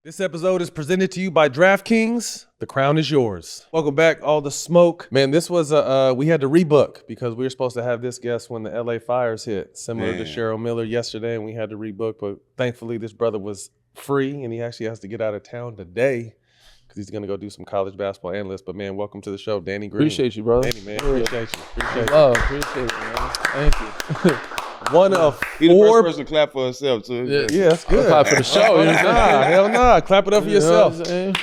This episode is presented to you by DraftKings. The crown is yours. Welcome back, all the smoke. Man, this was we had to rebook because we were supposed to have this guest when the LA fires hit, similar to Cheryl Miller yesterday, and we had to rebook. But thankfully, this brother was free, and he actually has to get out of town today because he's going to go do some college basketball analyst. But, man, welcome to the show, Danny Green. Appreciate you, brother. Danny, man, appreciate you. Appreciate you. Appreciate it, man. Thank you. One of He the four. first person to clap for himself, too. Yeah, that's good. Clap for the show. You know what I'm saying? Hell nah. Clap it up for yourself. You know what I'm saying?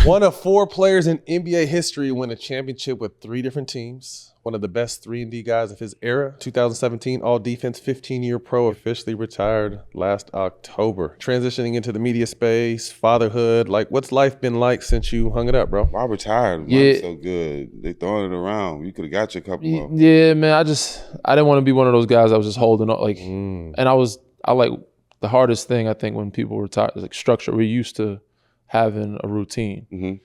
One of four players in NBA history win a championship with three different teams. One of the best 3-and-D guys of his era. 2017 All-Defense 15-year pro, officially retired last October. Transitioning into the media space, fatherhood. Like, what's life been like since you hung it up, bro? Why retired? Yeah. So good. They throwing it around. You could have got your couple more. Yeah, man. I didn't want to be one of those guys that was just holding up. Like, and I like the hardest thing, I think, when people retire is like structure. We're used to having a routine. Mm-hmm.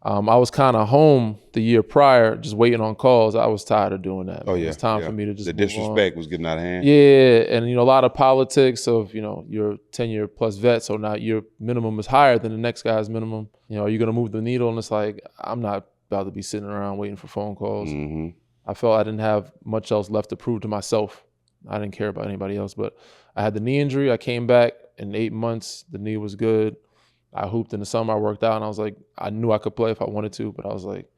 I was kind of home the year prior, just waiting on calls. I was tired of doing that. Oh, yeah. It was time for me to just The move disrespect on. was getting out of hand. Yeah, and a lot of politics of, you're 10-year plus vet, so now your minimum is higher than the next guy's minimum. Are you going to move the needle? And it's like, I'm not about to be sitting around waiting for phone calls. Mm-hmm. I felt I didn't have much else left to prove to myself. I didn't care about anybody else, but I had the knee injury. I came back in 8 months. The knee was good. I hooped in the summer. I worked out, and I was like, I knew I could play if I wanted to, but I was like,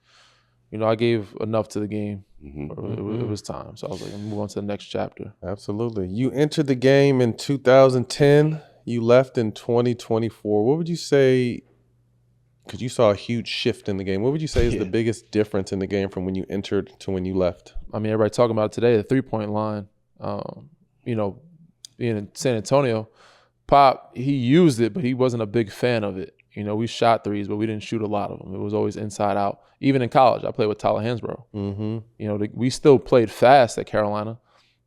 I gave enough to the game. Mm-hmm. It was time. So I was like, I'm move on to the next chapter. Absolutely. You entered the game in 2010. You left in 2024. What would you say, because you saw a huge shift in the game, what would you say is the biggest difference in the game from when you entered to when you left? I mean, everybody talking about it today, the three-point line. Being in San Antonio, Pop, he used it, but he wasn't a big fan of it. We shot threes, but we didn't shoot a lot of them. It was always inside out. Even in college, I played with Tyler Hansbrough. Mm-hmm. We still played fast at Carolina,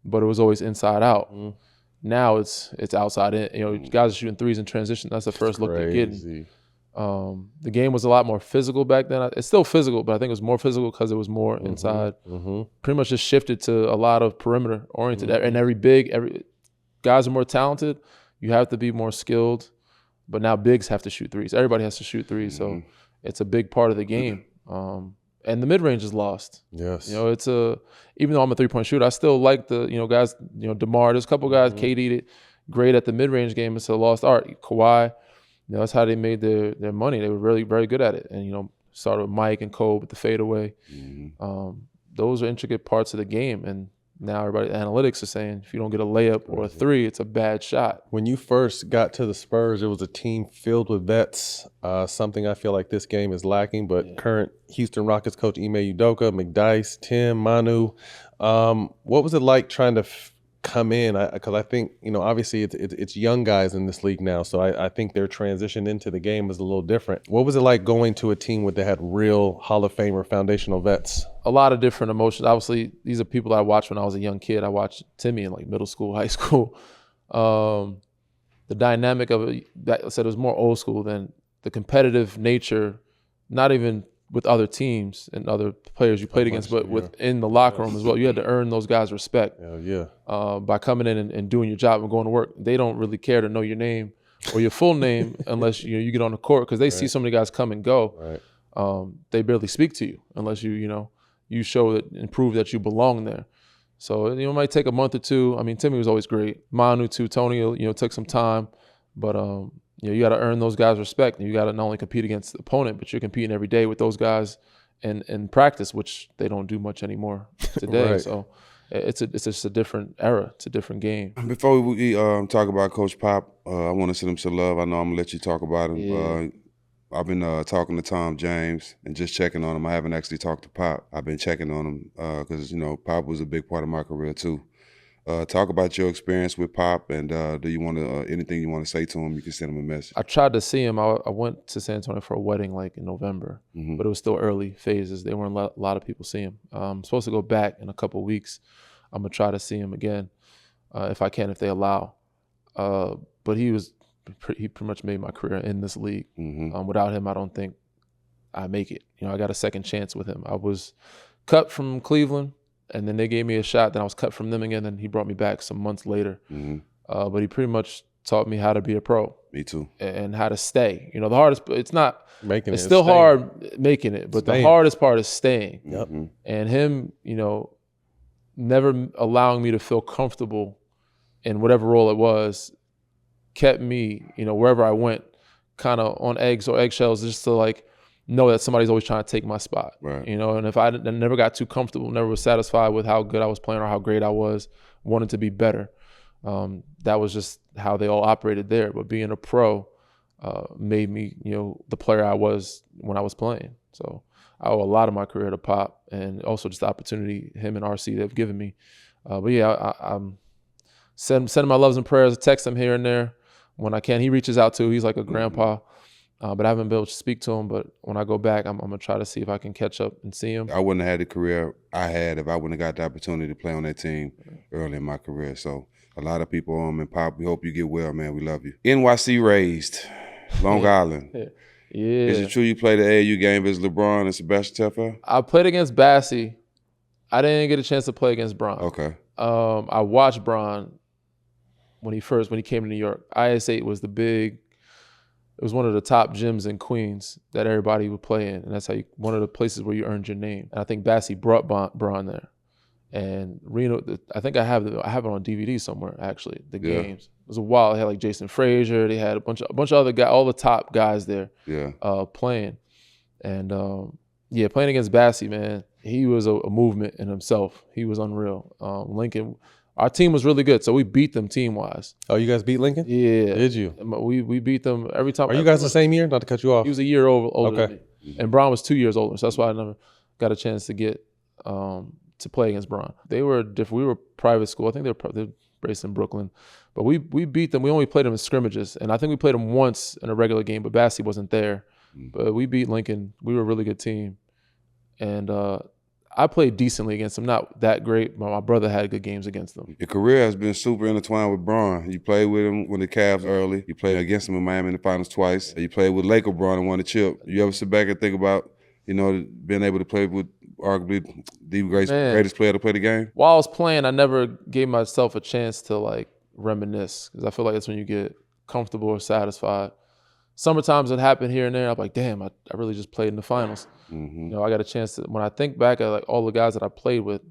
but it was always inside out. Mm. Now it's outside in. Guys are shooting threes in transition. That's the first look they're getting. The game was a lot more physical back then. It's still physical, but I think it was more physical because it was more inside. Mm-hmm. Pretty much just shifted to a lot of perimeter oriented. And every guys are more talented. You have to be more skilled, but now bigs have to shoot threes. Everybody has to shoot threes, so it's a big part of the game. And the mid range is lost. Yes, it's even though I'm a 3-point shooter, I still like the guys. DeMar, there's a couple guys. KD did great at the mid range game. It's a lost art. Kawhi, that's how they made their money. They were really very good at it. And started with Mike and Kobe with the fadeaway. Those are intricate parts of the game, and now everybody, analytics is saying if you don't get a layup or a three, it's a bad shot. When you first got to the Spurs, it was a team filled with vets, something I feel like this game is lacking, but current Houston Rockets coach Ime Udoka, McDyess, Tim, Manu, what was it like trying to come in? Because I think, obviously it's young guys in this league now, so I think their transition into the game is a little different. What was it like going to a team that had real Hall of Famer foundational vets? A lot of different emotions. Obviously, these are people that I watched when I was a young kid. I watched Timmy in like middle school, high school. The dynamic of it, that I said, it was more old school than the competitive nature, not even with other teams and other players you played against, but within the locker room as well. You had to earn those guys' respect by coming in and doing your job and going to work. They don't really care to know your name or your full name unless you get on the court, because they see so many guys come and go. They barely speak to you unless you show that and prove that you belong there. So it might take a month or two. I mean, Timmy was always great. Manu too. Tony, took some time, but you got to earn those guys' respect. And you got to not only compete against the opponent, but you're competing every day with those guys in practice, which they don't do much anymore today. So it's just a different era. It's a different game. Before we talk about Coach Pop, I want to send him some love. I know I'm gonna let you talk about him. Yeah. I've been talking to Tom James and just checking on him. I haven't actually talked to Pop. I've been checking on him because Pop was a big part of my career too. Talk about your experience with Pop, and do you want to anything you want to say to him? You can send him a message. I tried to see him. I went to San Antonio for a wedding like in November, but it was still early phases. There weren't a lot of people seeing him. I'm supposed to go back in a couple of weeks. I'm gonna try to see him again if I can, if they allow. But he pretty much made my career in this league. Without him, I don't think I make it. I got a second chance with him. I was cut from Cleveland, and then they gave me a shot. Then I was cut from them again, and he brought me back some months later. But he pretty much taught me how to be a pro. Me too. And how to stay. You know, the hardest, it's not, Making it's it, still staying. hard making it, but Staying. the hardest part is staying. Yep. And him, you know, never allowing me to feel comfortable in whatever role it was, kept me, you know, wherever I went, kind of on eggs or eggshells, just to like know that somebody's always trying to take my spot. Right. You know, and if I never got too comfortable, never was satisfied with how good I was playing or how great I was, wanted to be better. That was just how they all operated there. But being a pro made me, you know, the player I was when I was playing. So I owe a lot of my career to Pop, and also just the opportunity him and RC have given me. But yeah, I'm sending my loves and prayers. I text him here and there when I can. He reaches out too. He's like a grandpa. But I haven't been able to speak to him. But when I go back, I'm going to try to see if I can catch up and see him. I wouldn't have had the career I had if I wouldn't have got the opportunity to play on that team early in my career. So a lot of people and Pop, we hope you get well, man. We love you. NYC raised, Long Island. Yeah. Is it true you played the AAU game versus LeBron and Sebastian Telfair? I played against Bassie. I didn't get a chance to play against Bron. Okay. I watched Bron when he came to New York. IS8 was it was one of the top gyms in Queens that everybody would play in, and that's how one of the places where you earned your name. And I think Bassie brought Bron there, and Reno. I think I have it on DVD somewhere actually. The games. It was a while. They had like Jason Frazier. They had a bunch of other guys, all the top guys there. Playing, and playing against Bassie, man. He was a movement in himself. He was unreal. Lincoln. Our team was really good, so we beat them team-wise. Oh, you guys beat Lincoln? Yeah. Did you? We beat them every time. Are you guys the same year? Not to cut you off. He was a year older Okay. than me. And Bron was 2 years older, so that's why I never got a chance to get to play against Bron. They were different. We were private school. I think they're based in Brooklyn. But we beat them. We only played them in scrimmages. And I think we played them once in a regular game, but Bassie wasn't there. But we beat Lincoln. We were a really good team. And I played decently against them, not that great, but my brother had good games against them. Your career has been super intertwined with Bron. You played with him when the Cavs early. You played against him in Miami in the finals twice. You played with Laker Bron and won the chip. You ever sit back and think about, you know, being able to play with arguably the greatest player to play the game? While I was playing, I never gave myself a chance to like reminisce, because I feel like that's when you get comfortable or satisfied. Summertimes it happened here and there. I'm like, damn, I really just played in the finals. You know, I got a chance to, when I think back at like all the guys that I played with,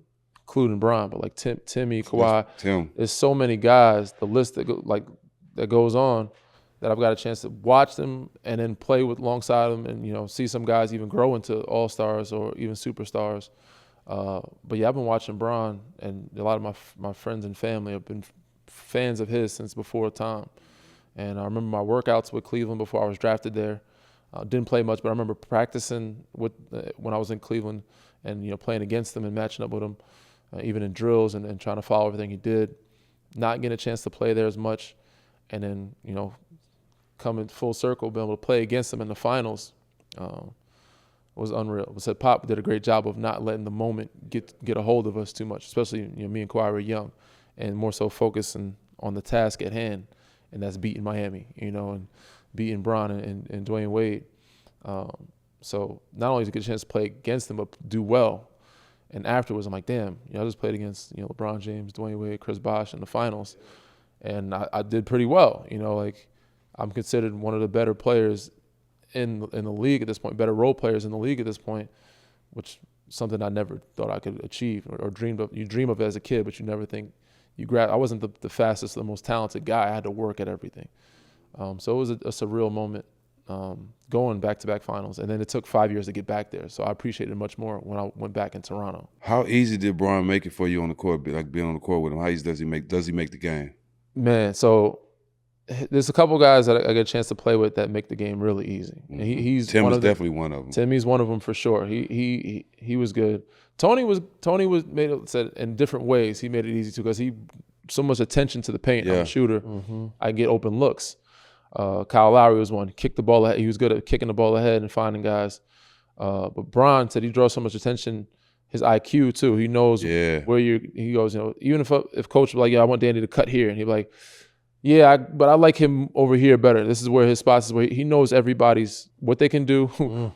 including Bron, but like Timmy, Kawhi, there's so many guys, the list that goes on, that I've got a chance to watch them and then play with alongside them, and you know, see some guys even grow into all-stars or even superstars. But yeah, I've been watching Bron, and a lot of my friends and family have been fans of his since before time. And I remember my workouts with Cleveland before I was drafted there. Didn't play much, but I remember practicing with when I was in Cleveland, and you know, playing against him and matching up with him, even in drills and trying to follow everything he did. Not getting a chance to play there as much, and then you know, coming full circle, being able to play against him in the finals was unreal. Said Pop did a great job of not letting the moment get a hold of us too much, especially you know, me and Kawhi were young, and more so focusing on the task at hand, and that's beating Miami, you know, and beating Bron and Dwayne Wade. So not only to get a chance to play against them, but do well. And afterwards, I'm like, damn, you know, I just played against, you know, LeBron James, Dwayne Wade, Chris Bosh in the finals, and I did pretty well. You know, like I'm considered one of the better players in the league at this point, better role players in the league at this point, which is something I never thought I could achieve or dreamed of. You dream of it as a kid, but you never think you grab. I wasn't the fastest, the most talented guy. I had to work at everything. So it was a surreal moment going back-to-back finals. And then it took 5 years to get back there. So I appreciated it much more when I went back in Toronto. How easy did Bron make it for you on the court, like being on the court with him? How easy does he make the game? Man, so there's a couple guys that I get a chance to play with that make the game really easy. And he's Tim was definitely one of them. Timmy's one of them for sure. He was good. Tony said in different ways he made it easy too, because he so much attention to the paint. I'm a shooter. I get open looks. Kyle Lowry was one. Kicked the ball ahead. He was good at kicking the ball ahead and finding guys. But Bron said he draws so much attention. His IQ too. He knows where he goes. You know, even if coach was like, yeah, I want Danny to cut here, and he'd be like, Yeah, but I like him over here better. This is where his spots is where he knows everybody's what they can do,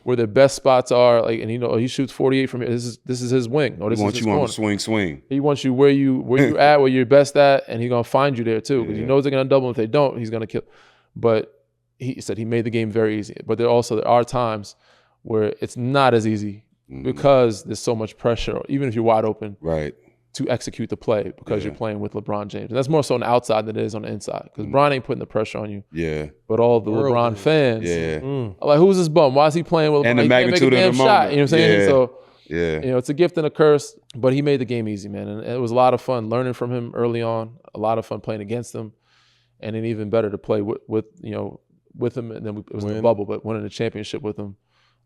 where their best spots are. Like, and he shoots 48 from here. This is his wing. Or this He wants is his you on corner. the swing. He wants you where you're at, where you're best at, and he's gonna find you there too. Because he knows they're gonna double. If they don't, he's gonna kill. But he said he made the game very easy. But there are times where it's not as easy because there's so much pressure, even if you're wide open. Right. To execute the play because you're playing with LeBron James. And that's more so on the outside than it is on the inside because Bron ain't putting the pressure on you. Yeah. But all the LeBron fans are like, who's this bum? Why is he playing with LeBron? And the he magnitude can't make a damn of the shot. moment. You know what I'm saying? Yeah. So, Yeah. it's a gift and a curse, but he made the game easy, man. And it was a lot of fun learning from him early on, a lot of fun playing against him, and then even better to play with him. And then it was in the bubble, but winning the championship with him.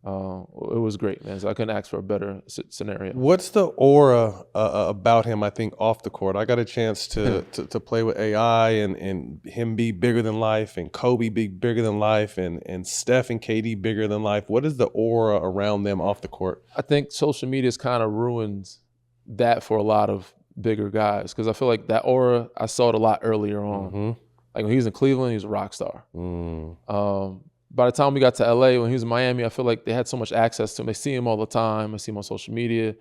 It was great, man. So I couldn't ask for a better scenario. What's the aura about him? I think off the court, I got a chance to play with AI and him be bigger than life, and Kobe be bigger than life, and Steph and KD bigger than life. What is the aura around them off the court? I think social media's kind of ruined that for a lot of bigger guys because I feel like that aura I saw it a lot earlier on. Like when he was in Cleveland, he was a rock star. By the time we got to LA, when he was in Miami, I feel like they had so much access to him. They see him all the time. I see him on social media.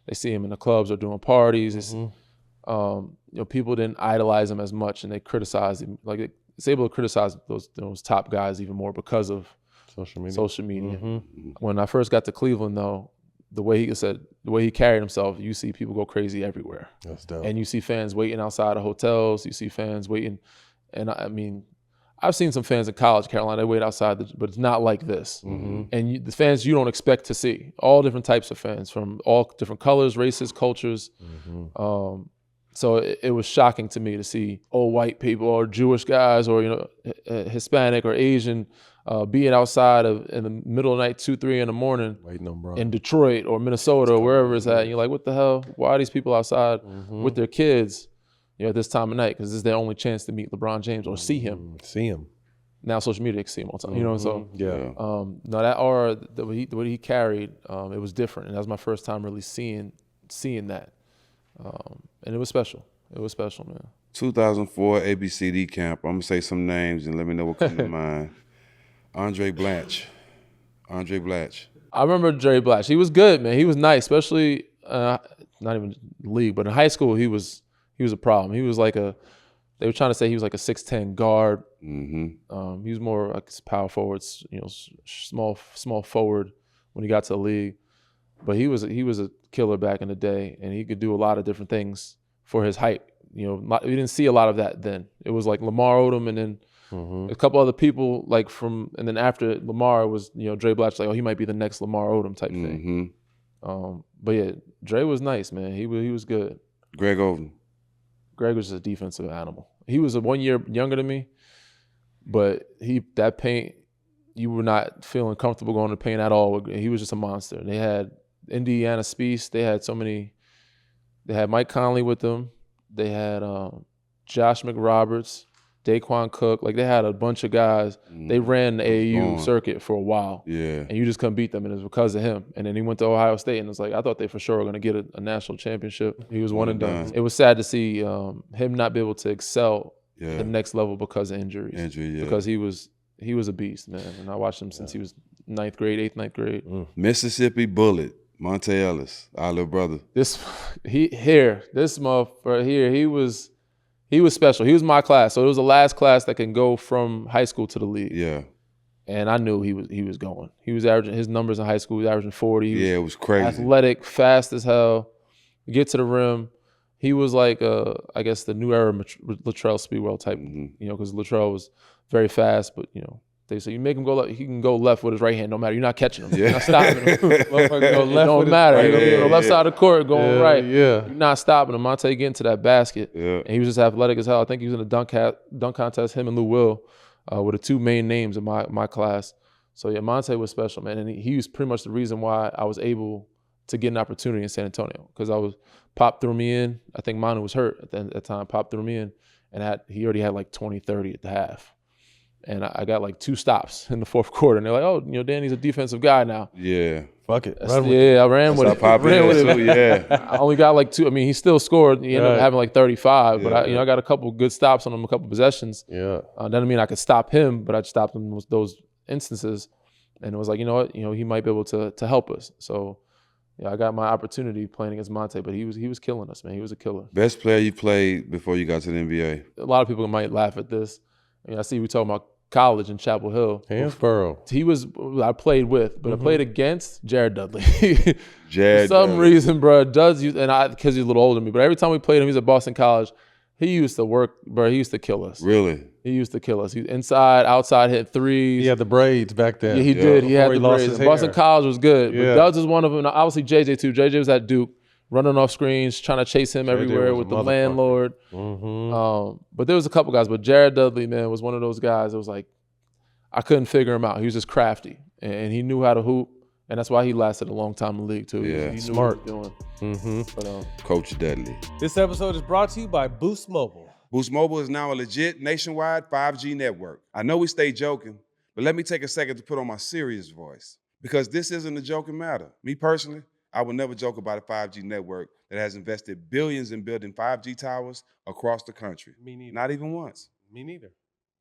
They see him in the clubs or doing parties. People didn't idolize him as much, and they criticized him. Like it's able to criticize those top guys even more because of social media. When I first got to Cleveland, though, the way he carried himself, you see people go crazy everywhere. That's dope. And you see fans waiting outside of hotels. You see fans waiting, and I mean. I've seen some fans in college, Carolina, they wait outside, but it's not like this. And the fans you don't expect to see, all different types of fans from all different colors, races, cultures. So it was shocking to me to see old white people or Jewish guys or Hispanic or Asian being outside in the middle of the night, 2, 3 in the morning, waiting on bro in Detroit or Minnesota or wherever it's at. And you're like, what the hell? Why are these people outside with their kids? At this time of night, because this is their only chance to meet LeBron James or see him. Now social media can see him all the time, So no, that aura, what he carried, it was different, and that was my first time really seeing that, and it was special. It was special, man. 2004 ABCD camp. I'm gonna say some names and let me know what comes to mind. Blatche. I remember Dre Blatche. He was good, man. He was nice, especially not even league, but in high school he was a problem. He was like they were trying to say he was like a 6'10" guard. He was more like power forwards, small forward when he got to the league. But he was a killer back in the day, and he could do a lot of different things for his height. We didn't see a lot of that then. It was like Lamar Odom, and then a couple other people and then after Lamar it was Dre Blatche, like, oh, he might be the next Lamar Odom type thing. But yeah, Dre was nice, man. He was good. Greg Oden. Greg was just a defensive animal. He was 1 year younger than me, but that paint, you were not feeling comfortable going to paint at all. He was just a monster. They had Indiana Spieth. They had Mike Conley with them. They had Josh McRoberts, Daquan Cook. Like, they had a bunch of guys. They ran the AAU circuit for a while. Yeah. And you just couldn't beat them, and it was because of him. And then he went to Ohio State, and it's like, I thought they for sure were going to get a national championship. He was one and done. It was sad to see him not be able to excel the next level because of injuries. Because he was a beast, man. And I watched him since he was 9th grade. Mississippi Bullet, Monta Ellis, our little brother. This motherfucker here, he was special. He was my class. So it was the last class that can go from high school to the league. Yeah. And I knew he was going. He was averaging his numbers in high school. He was averaging 40. It was crazy. Athletic, fast as hell. Get to the rim. He was like, I guess, the new era Latrell Speedwell type, because Latrell was very fast, but, they say you make him go left, he can go left with his right hand, no matter. You're not catching him. You're not stopping him. It don't matter. He's going to be on the left side of the court going right. Yeah. You're not stopping him. Monta getting to that basket. Yeah. And he was just athletic as hell. I think he was in a dunk contest, him and Lou Will, were the two main names in my class. So, yeah, Monta was special, man. And he was pretty much the reason why I was able to get an opportunity in San Antonio, because Pop threw me in. I think Manu was hurt at that time. Pop threw me in, and he already had like 20, 30 at the half. And I got like 2 stops in the fourth quarter. And they're like, oh, Danny's a defensive guy now. Yeah. Fuck it. I ran with it. Pop Ran with too, yeah. I only got like 2. I mean, he still scored. He ended up having like 35. But I got a couple good stops on him, a couple possessions. Yeah. Doesn't mean I could stop him, but I stopped him with those instances. And it was like, you know what? He might be able to help us. So, I got my opportunity playing against Monta, but he was killing us, man. He was a killer. Best player you played before you got to the NBA? A lot of people might laugh at this. I see we talking about college in Chapel Hill. Hansbrough. I played with, but I played against Jared Dudley. Jared For some reason, bro, because he's a little older than me, but every time we played him, he's at Boston College. He used to work, bro. He used to kill us. Really? He used to kill us. He inside, outside, hit threes. He had the braids back then. Yeah, he did. He had the lost braids. his hair. Boston College was good. Yeah. But Duds was one of them. Obviously, JJ too. JJ was at Duke, running off screens, trying to chase him everywhere with the landlord. But there was a couple guys. But Jared Dudley, man, was one of those guys that was like, I couldn't figure him out. He was just crafty. And he knew how to hoop. And that's why he lasted a long time in the league, too. Yeah. He knew Smart. what he was doing. But, Coach Dudley. This episode is brought to you by Boost Mobile. Boost Mobile is now a legit nationwide 5G network. I know we stay joking, but let me take a second to put on my serious voice. Because this isn't a joking matter. Me personally, I would never joke about a 5G network that has invested billions in building 5G towers across the country. Me neither. Not even once. Me neither.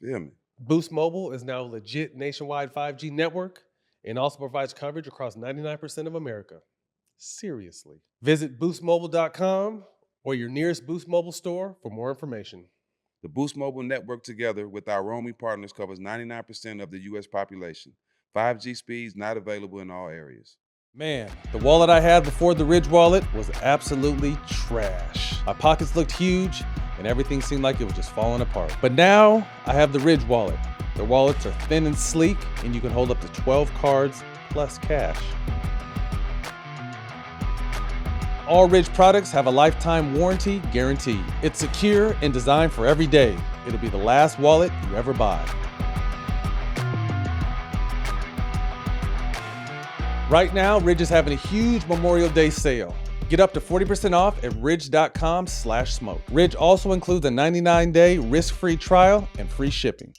Feel me? Boost Mobile is now a legit nationwide 5G network and also provides coverage across 99% of America. Seriously. Visit boostmobile.com or your nearest Boost Mobile store for more information. The Boost Mobile network together with our roaming partners covers 99% of the U.S. population. 5G speeds not available in all areas. Man, the wallet I had before the Ridge wallet was absolutely trash. My pockets looked huge and everything seemed like it was just falling apart. But now I have the Ridge wallet. Their wallets are thin and sleek and you can hold up to 12 cards plus cash. All Ridge products have a lifetime warranty guarantee. It's secure and designed for every day. It'll be the last wallet you ever buy. Right now, Ridge is having a huge Memorial Day sale. Get up to 40% off at ridge.com/smoke. Ridge also includes a 99-day risk-free trial and free shipping.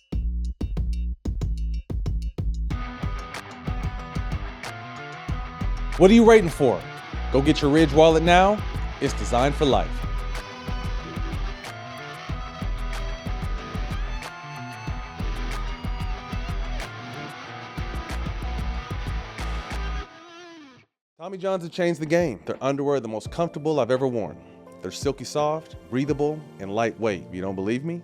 What are you waiting for? Go get your Ridge wallet now. It's designed for life. Tommy Johns have changed the game. Their underwear are the most comfortable I've ever worn. They're silky soft, breathable, and lightweight. If you don't believe me,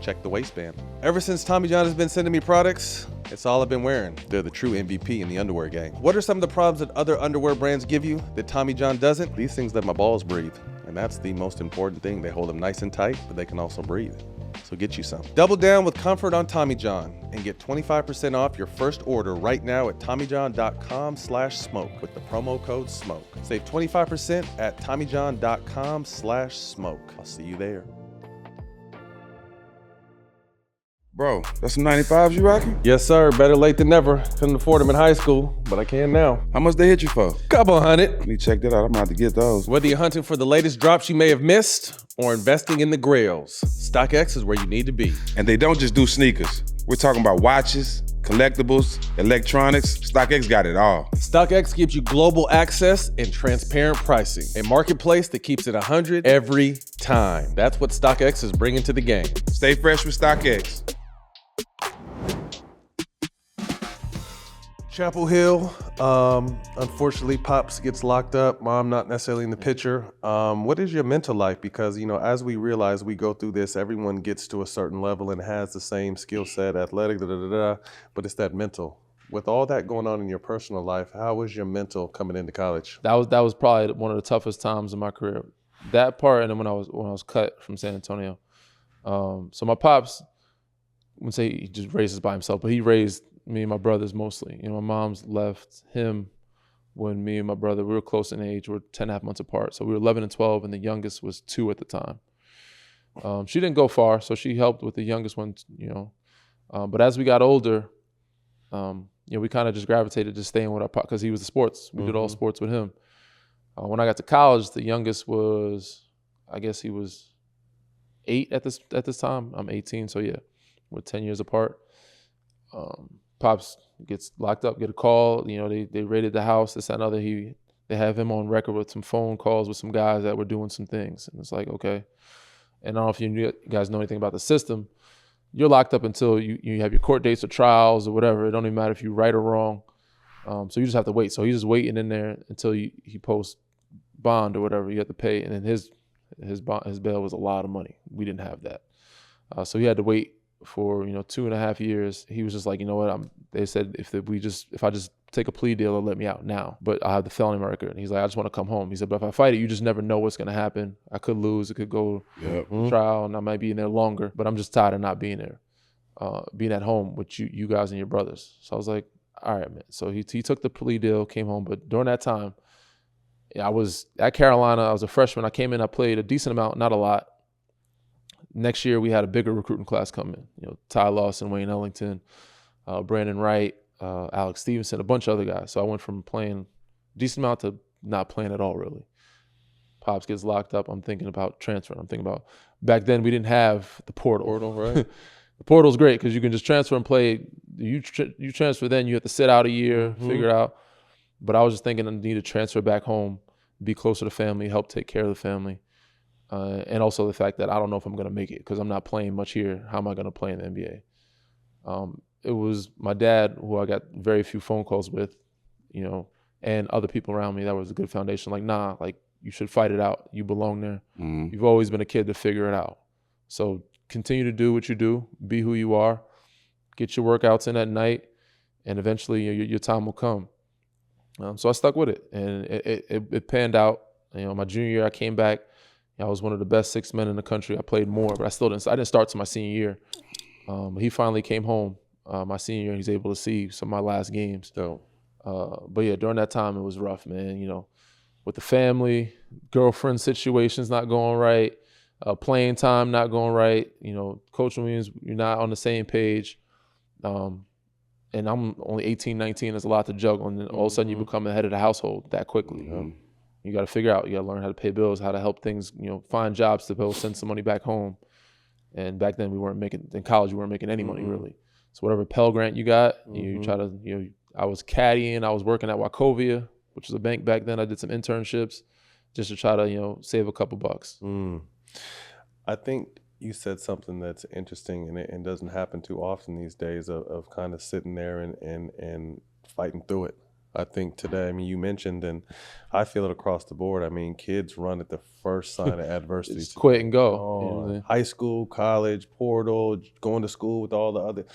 check the waistband. Ever since Tommy John has been sending me products, it's all I've been wearing. They're the true MVP in the underwear game. What are some of the problems that other underwear brands give you that Tommy John doesn't? These things let my balls breathe. And that's the most important thing. They hold them nice and tight, but they can also breathe. So get you some. Double down with comfort on Tommy John and get 25% off your first order right now at TommyJohn.com/smoke with the promo code SMOKE. Save 25% at TommyJohn.com/smoke. I'll see you there. Bro, that's some 95s you rocking? Yes, sir. Better late than never. Couldn't afford them in high school, but I can now. How much they hit you for? Couple hundred. Let me check that out. I'm about to get those. Whether you're hunting for the latest drops you may have missed or investing in the grails, StockX is where you need to be. And they don't just do sneakers. We're talking about watches, collectibles, electronics. StockX got it all. StockX gives you global access and transparent pricing. A marketplace that keeps it 100 every time. That's what StockX is bringing to the game. Stay fresh with StockX. Chapel Hill, unfortunately, Pops gets locked up. Mom not necessarily in the picture. What is your mental life? Because, as we realize we go through this, everyone gets to a certain level and has the same skill set, athletic, but it's that mental. With all that going on in your personal life, how was your mental coming into college? that was probably one of the toughest times in my career. That part, and then when I was cut from San Antonio. So my pops, I wouldn't say he just raised us by himself, but he raised me and my brothers mostly. My mom's left him when me and my brother, we were close in age. We were 10 and a half months apart. So we were 11 and 12, and the youngest was 2 at the time. She didn't go far, so she helped with the youngest one, But as we got older, we kind of just gravitated to staying with our pop because he was the sports. We did all sports with him. When I got to college, the youngest was, I guess he was 8 at this time. I'm 18, so yeah. We're 10 years apart. Pops gets locked up, get a call. They raided the house, this, that, and other. They have him on record with some phone calls with some guys that were doing some things. And it's like, okay. And I don't know if you guys know anything about the system. You're locked up until you have your court dates or trials or whatever. It don't even matter if you're right or wrong. So you just have to wait. So he's just waiting in there until he posts bond or whatever. You have to pay. And then his bail was a lot of money. We didn't have that. So he had to wait for 2.5 years. He was just like, you know what? They said if I just take a plea deal, they'll let me out now. But I have the felony record. And he's like, I just want to come home. He said, but if I fight it, you just never know what's going to happen. I could lose. It could go trial, and I might be in there longer. But I'm just tired of not being there, being at home with you guys and your brothers. So I was like, all right, man. So he took the plea deal, came home. But during that time, I was at Carolina. I was a freshman. I came in. I played a decent amount, not a lot. Next year, we had a bigger recruiting class come in. Ty Lawson, Wayne Ellington, Brandon Wright, Alex Stevenson, a bunch of other guys. So I went from playing a decent amount to not playing at all, really. Pops gets locked up. I'm thinking about transferring. I'm thinking about back then we didn't have the portal. Right? The portal's great because you can just transfer and play. You transfer, then you have to sit out a year, figure it out. But I was just thinking I need to transfer back home, be closer to family, help take care of the family. And also the fact that I don't know if I'm going to make it because I'm not playing much here. How am I going to play in the NBA? It was my dad, who I got very few phone calls with, and other people around me. That was a good foundation. Like, nah, like you should fight it out. You belong there. You've always been a kid to figure it out. So continue to do what you do. Be who you are. Get your workouts in at night, and eventually your time will come. So I stuck with it, and it panned out. My junior year, I came back. I was one of the best 6 men in the country. I played more, but I didn't start till my senior year. He finally came home my senior year, and he's able to see some of my last games. So, but yeah, during that time, it was rough, man. With the family, girlfriend situations not going right, playing time not going right. Coach means you're not on the same page. And I'm only 18, 19. There's a lot to juggle, and then all of a sudden you become the head of the household that quickly. You got to figure out. You got to learn how to pay bills, how to help things. Find jobs to be able to send some money back home. And back then in college we weren't making any money really. So whatever Pell Grant you got, you try to. I was caddying. I was working at Wachovia, which was a bank back then. I did some internships just to try to save a couple bucks. I think you said something that's interesting, and it doesn't happen too often these days of kind of sitting there and fighting through it. I think today, you mentioned, and I feel it across the board. Kids run at the first sign of adversity. Just quit and go. High school, college, portal, going to school with all the other.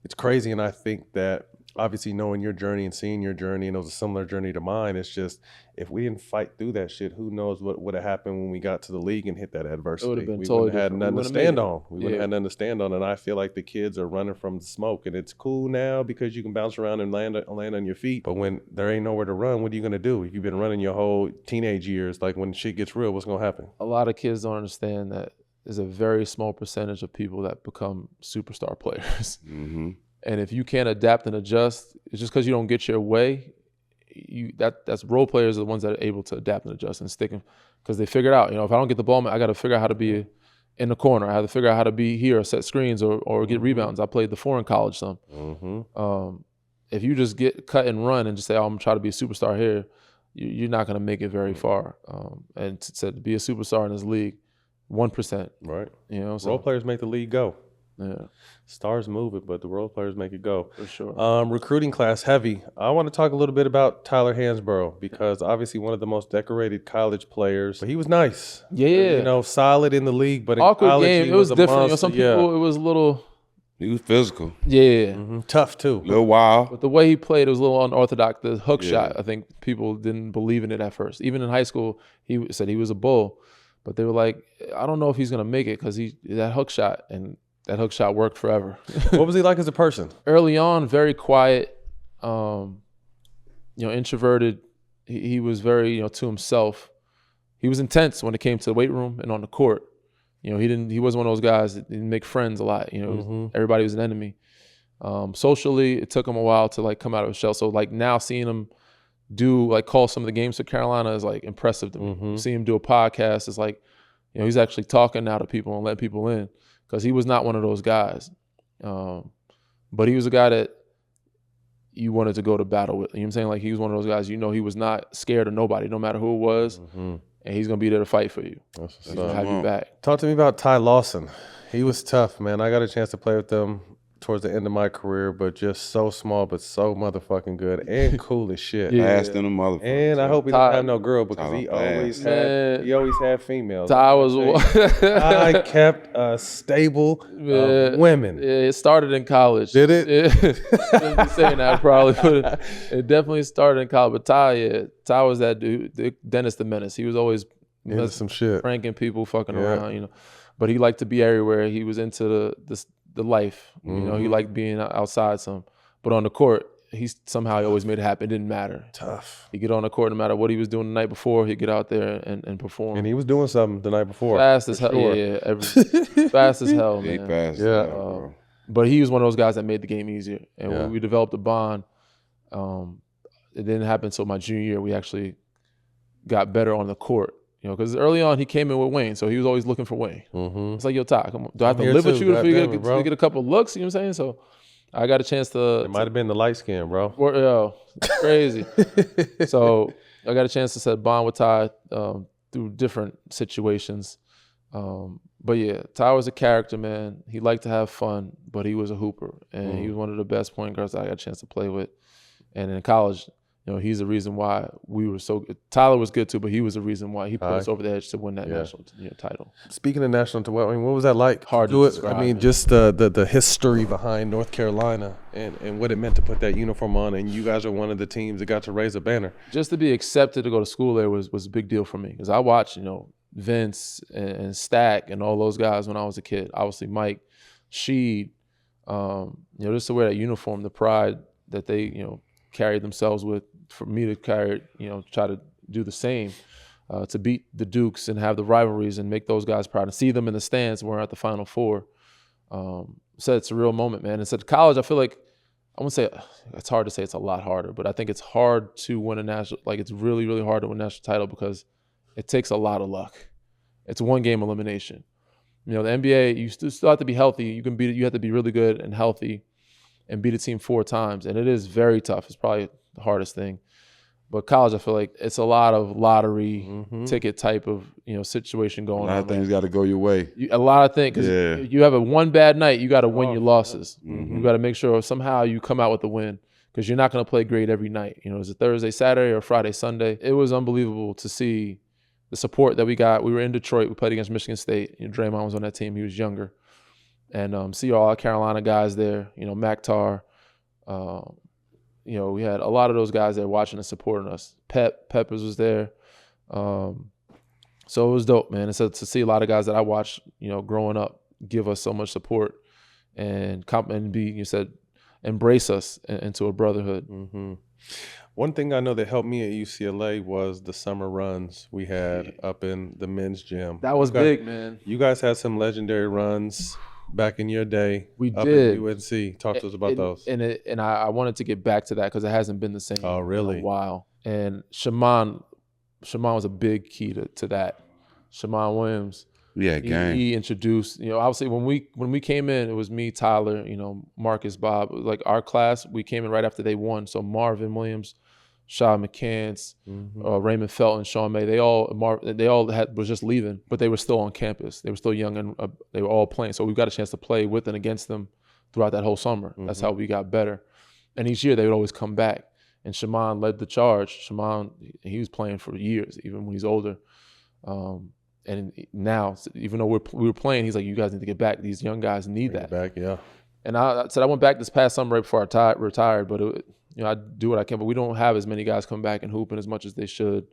It's crazy, and I think that obviously knowing your journey and seeing your journey, and it was a similar journey to mine, it's just if we didn't fight through that shit, who knows what would have happened when we got to the league and hit that adversity. It would have been we totally wouldn't have had nothing to stand on. We wouldn't Yeah. have had nothing to stand on, and I feel like the kids are running from the smoke, and it's cool now because you can bounce around and land on your feet. But when there ain't nowhere to run, what are you going to do? If you've been running your whole teenage years, like when shit gets real, what's going to happen? A lot of kids don't understand that there's a very small percentage of people that become superstar players. And if you can't adapt and adjust, it's just because you don't get your way. That's role players are the ones that are able to adapt and adjust and stick them because they figured out, if I don't get the ball, I got to figure out how to be in the corner. I have to figure out how to be here, set screens, or get rebounds. I played the four in college some. If you just get cut and run and just say, I'm going to try to be a superstar here, you're not going to make it very far. And to be a superstar in this league, 1%. Right. So role players make the league go. Yeah. Stars move it, but the role players make it go. For sure. Recruiting class heavy. I want to talk a little bit about Tyler Hansbrough because obviously one of the most decorated college players. But he was nice. Yeah. Solid in the league, but in awkward college game. he It was a different. monster. Some people, it was a little. He was physical. Yeah. Tough too. A little wild. But the way he played, it was a little unorthodox. The hook shot, I think people didn't believe in it at first. Even in high school, he said he was a bull. But they were like, I don't know if he's going to make it because that hook shot, and that hook shot worked forever. What was he like as a person? Early on, very quiet, introverted. He was very, to himself. He was intense when it came to the weight room and on the court. He wasn't one of those guys that didn't make friends a lot. Everybody was an enemy. Socially, it took him a while to come out of his shell. So now seeing him call some of the games for Carolina is impressive to me. See him do a podcast is he's actually talking now to people and letting people in because he was not one of those guys. But he was a guy that you wanted to go to battle with. You know what I'm saying? Like, he was one of those guys, he was not scared of nobody, no matter who it was. And he's going to be there to fight for you. That's what's He's going to have you back. Talk to me about Ty Lawson. He was tough, man. I got a chance to play with them towards the end of my career, but just so small, but so motherfucking good and cool as shit. Fast in the motherfucker. And I hope he didn't have no girl because he always had females. Ty was I kept a stable of women. Yeah, it started in college. Did it? Yeah. Saying that probably, but it definitely started in college. But Ty was that dude, Dennis the Menace. He was always into some shit, pranking people, fucking around, But he liked to be everywhere. He was into the life, he liked being outside some. But on the court, he always made it happen. It didn't matter. Tough. He'd get on the court no matter what he was doing the night before. He'd get out there and perform. And he was doing something the night before. Fast as hell. Sure. Fast as hell, man. Fast. But he was one of those guys that made the game easier. And when we developed a bond, it didn't happen until my junior year. We actually got better on the court. Because early on he came in with Wayne, so he was always looking for Wayne. It's like, yo, Ty, come on. Do I have to live with you to get a couple looks? You know what I'm saying? So I got a chance to. It might have been the light skin, bro. Crazy. So I got a chance to set bond with Ty through different situations. But yeah, Ty was a character, man. He liked to have fun, but he was a hooper, and he was one of the best point guards I got a chance to play with. And in college, he's the reason why we were so good. Tyler was good too, but he was the reason why he put us over the edge to win that national title. Speaking of national, what was that like? Hard to describe. I mean, just the history behind North Carolina and what it meant to put that uniform on, and you guys are one of the teams that got to raise a banner. Just to be accepted to go to school there was a big deal for me, because I watched, Vince and Stak and all those guys when I was a kid. Obviously, Mike, Sheed, just to wear that uniform, the pride that they, carried themselves with. For me to carry, try to do the same, to beat the Dukes and have the rivalries and make those guys proud and see them in the stands when we're at the Final Four. So it's a real moment, man. And so college, I feel like, I wouldn't say, it's hard to say it's a lot harder, but I think it's hard to win a national, it's really, really hard to win a national title because it takes a lot of luck. It's one game elimination. The NBA, you still have to be healthy. You have to be really good and healthy and beat a team 4 times. And it is very tough. It's probably the hardest thing. But college, I feel like it's a lot of lottery ticket type of situation going on. A lot of things got to go your way. A lot of things, because you have one bad night, you got to win your losses. You got to make sure somehow you come out with the win, because you're not going to play great every night. It's a Thursday, Saturday, or Friday, Sunday. It was unbelievable to see the support that we got. We were in Detroit. We played against Michigan State. Draymond was on that team. He was younger. And see all our Carolina guys there, Mactar. We had a lot of those guys there watching and supporting us. Peppers was there. So it was dope, man. And so to see a lot of guys that I watched, growing up, give us so much support and embrace us into a brotherhood. One thing I know that helped me at UCLA was the summer runs we had up in the men's gym. That was big, man. You guys had some legendary runs back in your day. We up did. At UNC. Talk to us about those. And I wanted to get back to that because it hasn't been the same in a while. And Shaman was a big key to that. Shaman Williams. Yeah, gang. He introduced, obviously when we came in, it was me, Tyler, Marcus, Bob. It was like our class, we came in right after they won. So Marvin Williams, Shaw McCants, Raymond Felton, Sean May, they all was just leaving, but they were still on campus. They were still young and they were all playing. So we got a chance to play with and against them throughout that whole summer. That's how we got better. And each year they would always come back. And Shaman led the charge. Shaman, he was playing for years, even when he's older. And now, even though we were playing, he's like, you guys need to get back. These young guys need that. Back, yeah. And I said I went back this past summer right before I retired, but I do what I can. But we don't have as many guys come back and hooping as much as they should.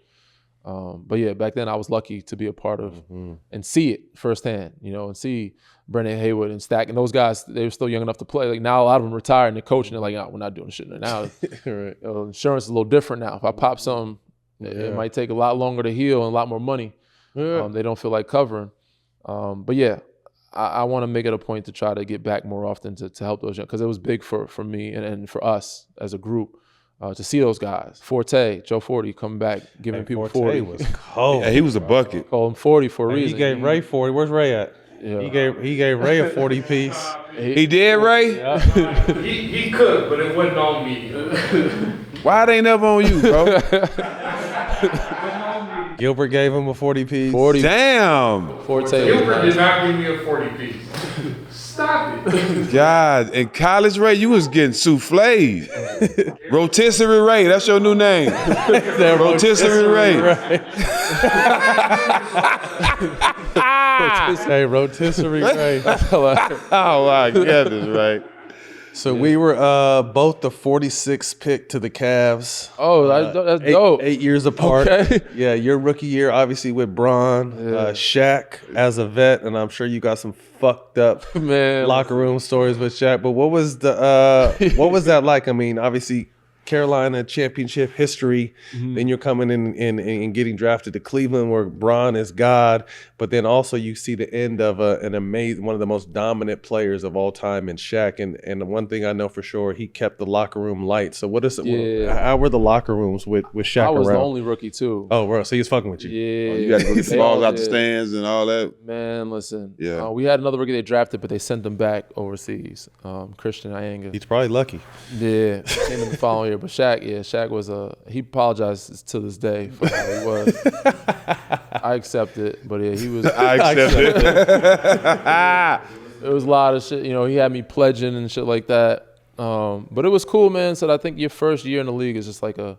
But yeah, back then I was lucky to be a part of and see it firsthand, and see Brennan Haywood and Stak and those guys. They were still young enough to play. Like now, a lot of them retired and they're coaching. They're like, we're not doing shit now. Right. Insurance is a little different now. If I pop something, it might take a lot longer to heal and a lot more money. Yeah. They don't feel like covering. But yeah, I want to make it a point to try to get back more often to help those young, because it was big for me and for us as a group to see those guys. Joe Forte coming back, giving people 40. Was cold. Yeah, he was a bucket. Call him 40 for a reason. He gave Ray 40. Where's Ray at? Yeah. He gave Ray a 40 piece. He did, Ray? Yeah. He could, but it wasn't on me. Why it ain't never on you, bro? Gilbert gave him a 40 piece. 40. Damn. Forte. Gilbert did not give me a 40 piece. Stop it. God, in college, Ray, you was getting soufflés. Rotisserie Ray, that's your new name. Rotisserie Ray. Hey, rotisserie Ray. Oh my goodness, Ray. So we were both the 46th pick to the Cavs. Oh, that's dope. 8 years apart. Okay. Yeah, your rookie year, obviously with Bron, Shaq as a vet, and I'm sure you got some fucked up Man, locker room stories with Shaq. But what was what was that like? I mean, obviously Carolina championship history. Then you're coming in and getting drafted to Cleveland, where Bron is God. But then also you see the end of an amazing, one of the most dominant players of all time in Shaq. And the one thing I know for sure, he kept the locker room light. So what is it? Yeah. How were the locker rooms with Shaq I was around? the only rookie too. Oh, bro, so he was fucking with you. Yeah. You got to go get the They balls all out the did. stands and all that. Man, listen. Yeah. We had another rookie they drafted, but they sent them back overseas. Christian Iyenga. He's probably lucky. Yeah, came in the following year. But Shaq was he apologized to this day for how he was. I accept it, but yeah, he was. I accept it. It was a lot of shit. You know, he had me pledging and shit like that. But it was cool, man. So I think your first year in the league is just like I'm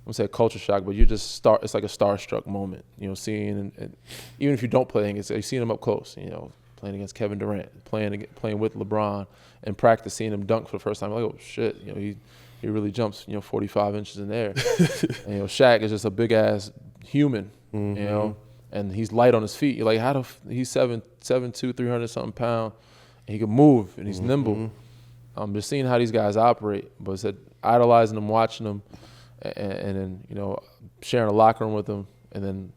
gonna say a culture shock, but it's like a starstruck moment. You know, seeing and even if you don't play against, you're seeing him up close. You know, playing against Kevin Durant, playing with LeBron, and practice seeing him dunk for the first time. Like, oh shit, you know, he really jumps, 45 inches in the air. And, Shaq is just a big ass human, you know, and he's light on his feet. You're like, he's 7'2", 300-something pounds, and he can move, and he's nimble. Just seeing how these guys operate, but said idolizing them, watching them, and then, sharing a locker room with them, and then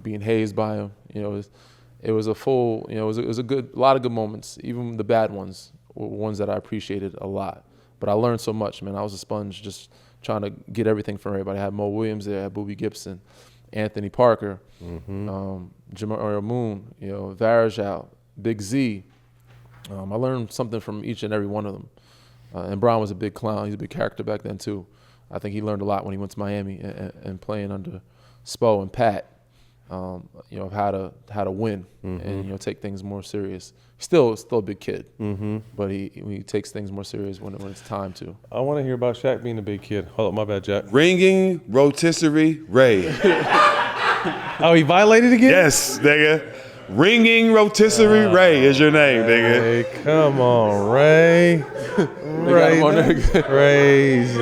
being hazed by him. It was a full, it was a lot of good moments. Even the bad ones were ones that I appreciated a lot. But I learned so much, man. I was a sponge just trying to get everything from everybody. I had Mo Williams there, I had Boobie Gibson, Anthony Parker, Jamar Moon, Varejao, Big Z. I learned something from each and every one of them. And Bron was a big clown. He's a big character back then, too. I think he learned a lot when he went to Miami and playing under Spo and Pat, of how to win and, take things more serious. Still a big kid, but he takes things more serious when it's time to. I want to hear about Shaq being a big kid. Hold up, my bad, Jack. Ringing rotisserie Ray. Oh, he violated again? Yes, nigga. Ringing rotisserie Ray is your name, nigga. Hey, come on, Ray. Ray, that's crazy.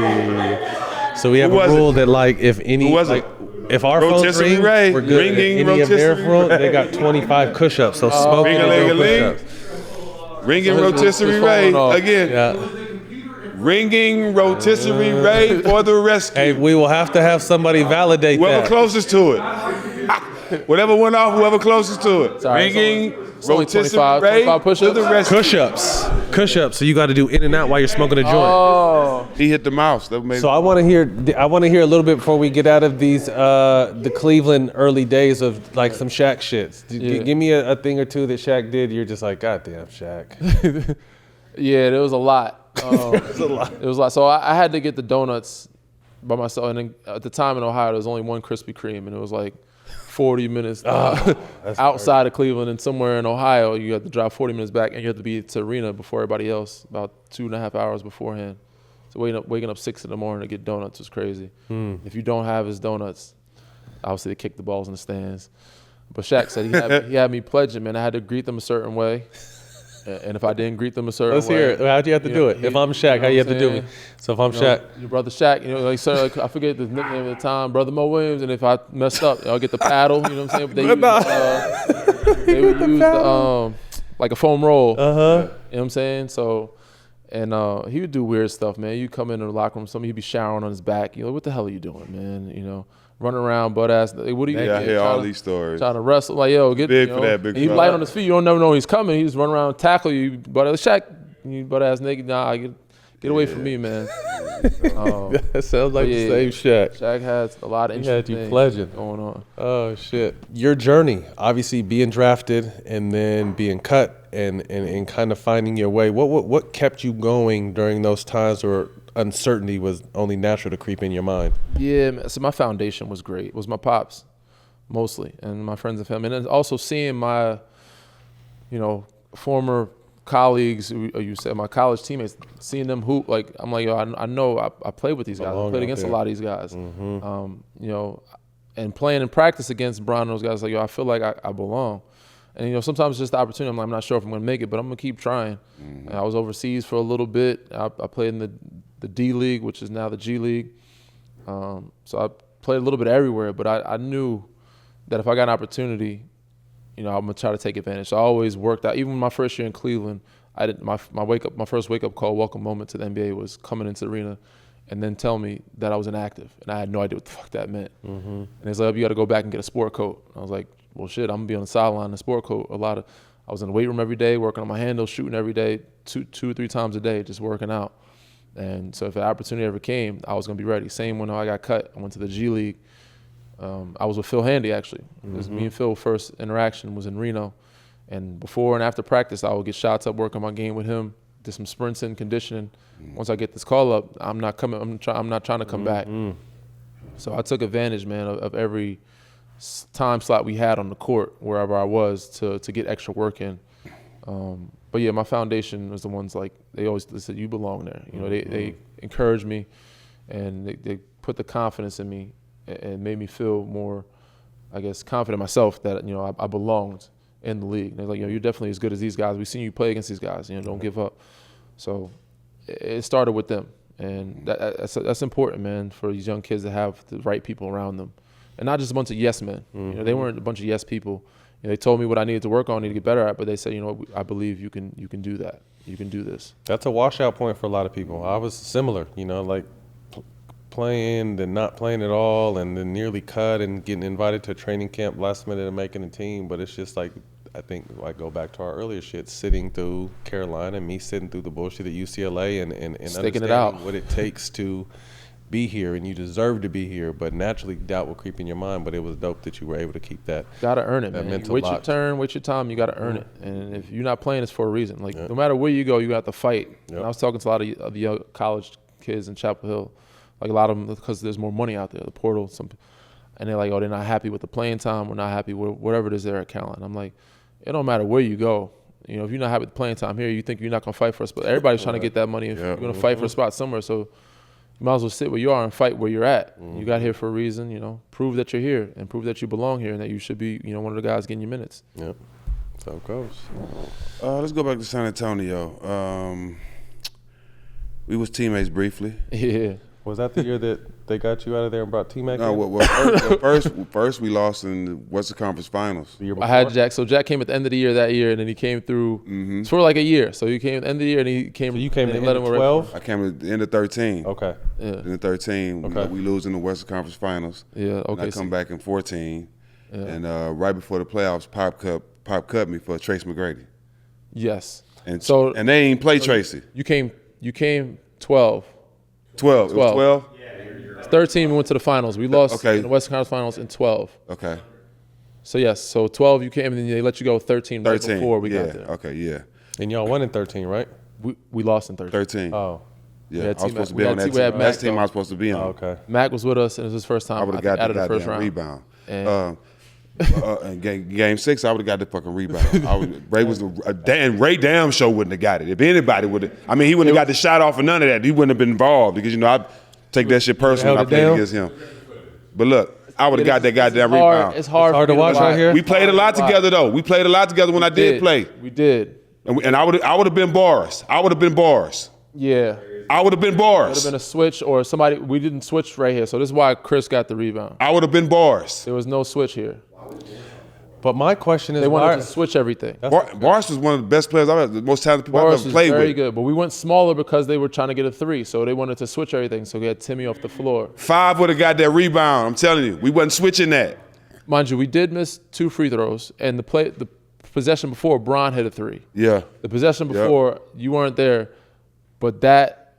So we have a rule that, like, if any, like, if our phones Rotisserie ring, Ray. we're good. Ringing If any of their rotisserie phones, Ray. they got 25 push-ups. So smoking and doing Ring-a-ling-a-ling. push-ups. Ringing So his rotisserie phone Ray went off. again. Yeah. Ringing rotisserie Ray for the rescue. Hey, we will have to have somebody validate Whoever that. closest to it. Whatever went off, whoever closest to it. Sorry, Ringing it's only rotisserie 25 Ray for push-ups? the rescue. Push-ups. So you got to do in and out while you're smoking a joint. Oh, He hit the mouse. That made So I want to hear a little bit before we get out of these the Cleveland early days of like some Shaq shits. Yeah. Give me a thing or two that Shaq did. You're just like, God damn, Shaq. yeah, there was a lot. It was a lot. So I had to get the donuts by myself. And then at the time in Ohio, there was only one Krispy Kreme, and it was like 40 minutes outside of Cleveland, and somewhere in Ohio, you have to drive 40 minutes back, and you have to be at the arena before everybody else, about 2.5 hours beforehand. So waking up 6 in the morning to get donuts was crazy. If you don't have his donuts, obviously they kick the balls in the stands. But Shaq said he had me pledging, man. I had to greet them a certain way. And if I didn't greet them a certain Let's way. hear it. How'd you have to do it? If I'm Shaq, how you have to do it? So if I'm Shaq. Your brother Shaq, I forget the nickname at the time, Brother Mo Williams, and if I messed up, I'll get the paddle, you know what I'm saying? They would use the, like a foam roll. You know what I'm saying? So, and he would do weird stuff, man. You come in the locker room, he'd be showering on his back. What the hell are you doing, man? Running around butt ass. Like, what are you? I hear all these stories. Trying to wrestle, like get Big for that big He's fella. light on his feet. You don't never know he's coming. He just run around and tackle you, butt ass Shaq. You butt ass naked. Nah, get away from me, man. That sounds like the same Shaq. Shaq has a lot of He had interesting you things pledging. going on. Oh shit! Your journey, obviously being drafted and then being cut and kind of finding your way. What kept you going during those times where uncertainty was only natural to creep in your mind? Yeah, man, so my foundation was great. It was my pops, mostly, and my friends and family, and then also seeing my, former colleagues, you said my college teammates, seeing them hoop, like I'm like, yo, I know I played with these guys. I played against a lot of these guys. And playing in practice against Bron and those guys, like, yo, I feel like I belong. And, sometimes it's just the opportunity. I'm not sure if I'm going to make it, but I'm going to keep trying. And I was overseas for a little bit. I played in the D League, which is now the G League. So I played a little bit everywhere, but I knew that if I got an opportunity, I'm gonna try to take advantage. So I always worked out. Even my first year in Cleveland, my first wake up call, welcome moment to the NBA was coming into the arena, and then tell me that I was inactive, and I had no idea what the fuck that meant. And it's like, you got to go back and get a sport coat. I was like, well, shit, I'm gonna be on the sideline in a sport coat. I was in the weight room every day, working on my handles, shooting every day, two or three times a day, just working out. And so if an opportunity ever came, I was gonna be ready. Same when I got cut, I went to the G League. I was with Phil Handy, actually. It was me and Phil first interaction was in Reno. And before and after practice, I would get shots up, work on my game with him, did some sprints in conditioning. Once I get this call up, I'm not trying to come back. So I took advantage, man, of every time slot we had on the court, wherever I was, to get extra work in. But yeah, my foundation was the ones like, they said, you belong there. They encouraged me, and they put the confidence in me and made me feel more, I guess, confident in myself that, I belonged in the league. They're like, you're definitely as good as these guys. We've seen you play against these guys. Don't give up. So it started with them. And that's important, man, for these young kids to have the right people around them. And not just a bunch of yes men. They weren't a bunch of yes people. They told me what I needed to work on, need to get better at, but they said, I believe you can do that. You can do this. That's a washout point for a lot of people. I was similar, like playing, then not playing at all, and then nearly cut and getting invited to training camp last minute and making a team. But it's just like, I think I go back to our earlier shit, sitting through Carolina and me sitting through the bullshit at UCLA and sticking it out, what it takes to be here, and you deserve to be here, but naturally doubt will creep in your mind. But it was dope that you were able to keep that. Gotta earn it, man. Mental Wait lock. your turn, wait your time. You gotta earn it, and if you're not playing, it's for a reason. Like no matter where you go, you got to fight. And I was talking to a lot of the young college kids in Chapel Hill, like a lot of them, because there's more money out there, the portal. And they're like, oh, they're not happy with the playing time. We're not happy with whatever it is they're at Cal. And I'm like, it don't matter where you go. If you're not happy with the playing time here, you think you're not gonna fight for a spot. Everybody's trying to get that money. If you're gonna fight for a spot somewhere, so you might as well sit where you are and fight where you're at. You got here for a reason, prove that you're here and prove that you belong here and that you should be, one of the guys getting your minutes. Yep. So it goes. Let's go back to San Antonio. We was teammates briefly. Yeah. Was that the year that they got you out of there and brought T-Mac No, in? first we lost in the Western Conference Finals. The year before? I had Jack. So Jack came at the end of the year that year, and then he came through it's for like a year. So he came at the end of the year, and he came. So you came at the let end him of 12? I came at the end of 13. Okay. Yeah. In the 13, we lose in the Western Conference Finals. Yeah. Okay. And I come back in 14, Yeah. and right before the playoffs, Pop cut me for Tracy McGrady. Yes. And so and they ain't play Tracy. You came 12. 12. It was 12? 13 we went to the finals. We lost in the Western Conference Finals in 12. Okay. So yes, so 12 you came and then they let you go 13 right before we got there. Okay, yeah. And y'all won in 13, right? We lost in 13. 13. Oh. Yeah, I had was supposed to be we on had that we had team. Mac, That team I was supposed to be on. Oh, okay. Mac was with us and it was his first time I would have got out of the the first round. rebound. And And game 6, I would have got the fucking rebound. Ray damn sure wouldn't have got it. If anybody would have, I mean, he wouldn't have got the shot off or none of that. He wouldn't have been involved because I take that shit personal when I played against him. But look, I would have got that goddamn rebound. It's hard to watch right here. We played a lot together though. We played a lot together when I did play. We did. And I would have been bars. I would have been bars. Yeah. I would have been It would have bars. been a switch or somebody. We didn't switch right here, so this is why Chris got the rebound. I would have been bars. There was no switch here. But my question is, They wanted to switch everything. Bars was one of the best players I've ever, the most talented people I've Boris ever was played very with. good, but we went smaller because they were trying to get a 3, so they wanted to switch everything. So we had Timmy off the floor. 5 would have got that rebound. I'm telling you, we wasn't switching that. Mind you, we did miss 2 free throws, and the possession before, Bron hit a 3. Yeah. The possession before, you weren't there, but that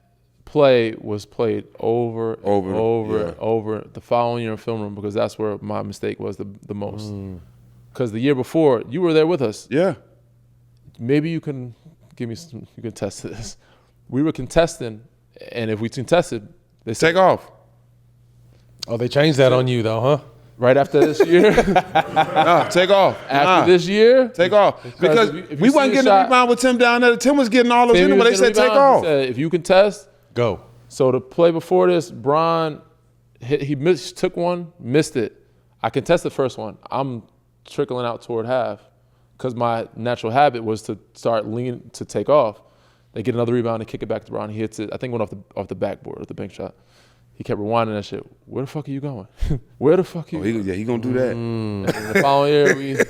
play was played over yeah. over the following year in film room because that's where my mistake was the most. Because the year before, you were there with us. Yeah. Maybe you can give me some, you can test this. We were contesting, and if we contested, they said, Take off. Oh, they changed that on you though, huh? right after this year, Nah, take off. after this year, Take off. Because if you we see wasn't a getting shot- the rebound with Tim down there. Tim was getting all those Tim in, but they was said getting take rebound. off. He said, if you contest, Go. so the play before this, Bron, took one, missed it. I contested the first one. I'm trickling out toward half because my natural habit was to start lean to take off. They get another rebound and kick it back to Bron. He hits it. I think it went off the backboard or the bank shot. He kept rewinding that shit. Where the fuck are you going? Where the fuck are you going? He gonna do that. And the following year,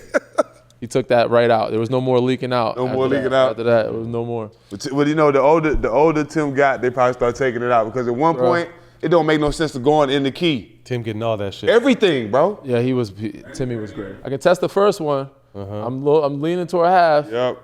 he took that right out. There was no more leaking out. No more leaking out. After that, it was no more. But you know, the older Tim got, they probably start taking it out because at one point it don't make no sense to go in the key. Tim getting all that shit. Everything, bro. Yeah, Timmy was great. I can test the first one. I'm leaning toward half, Yep.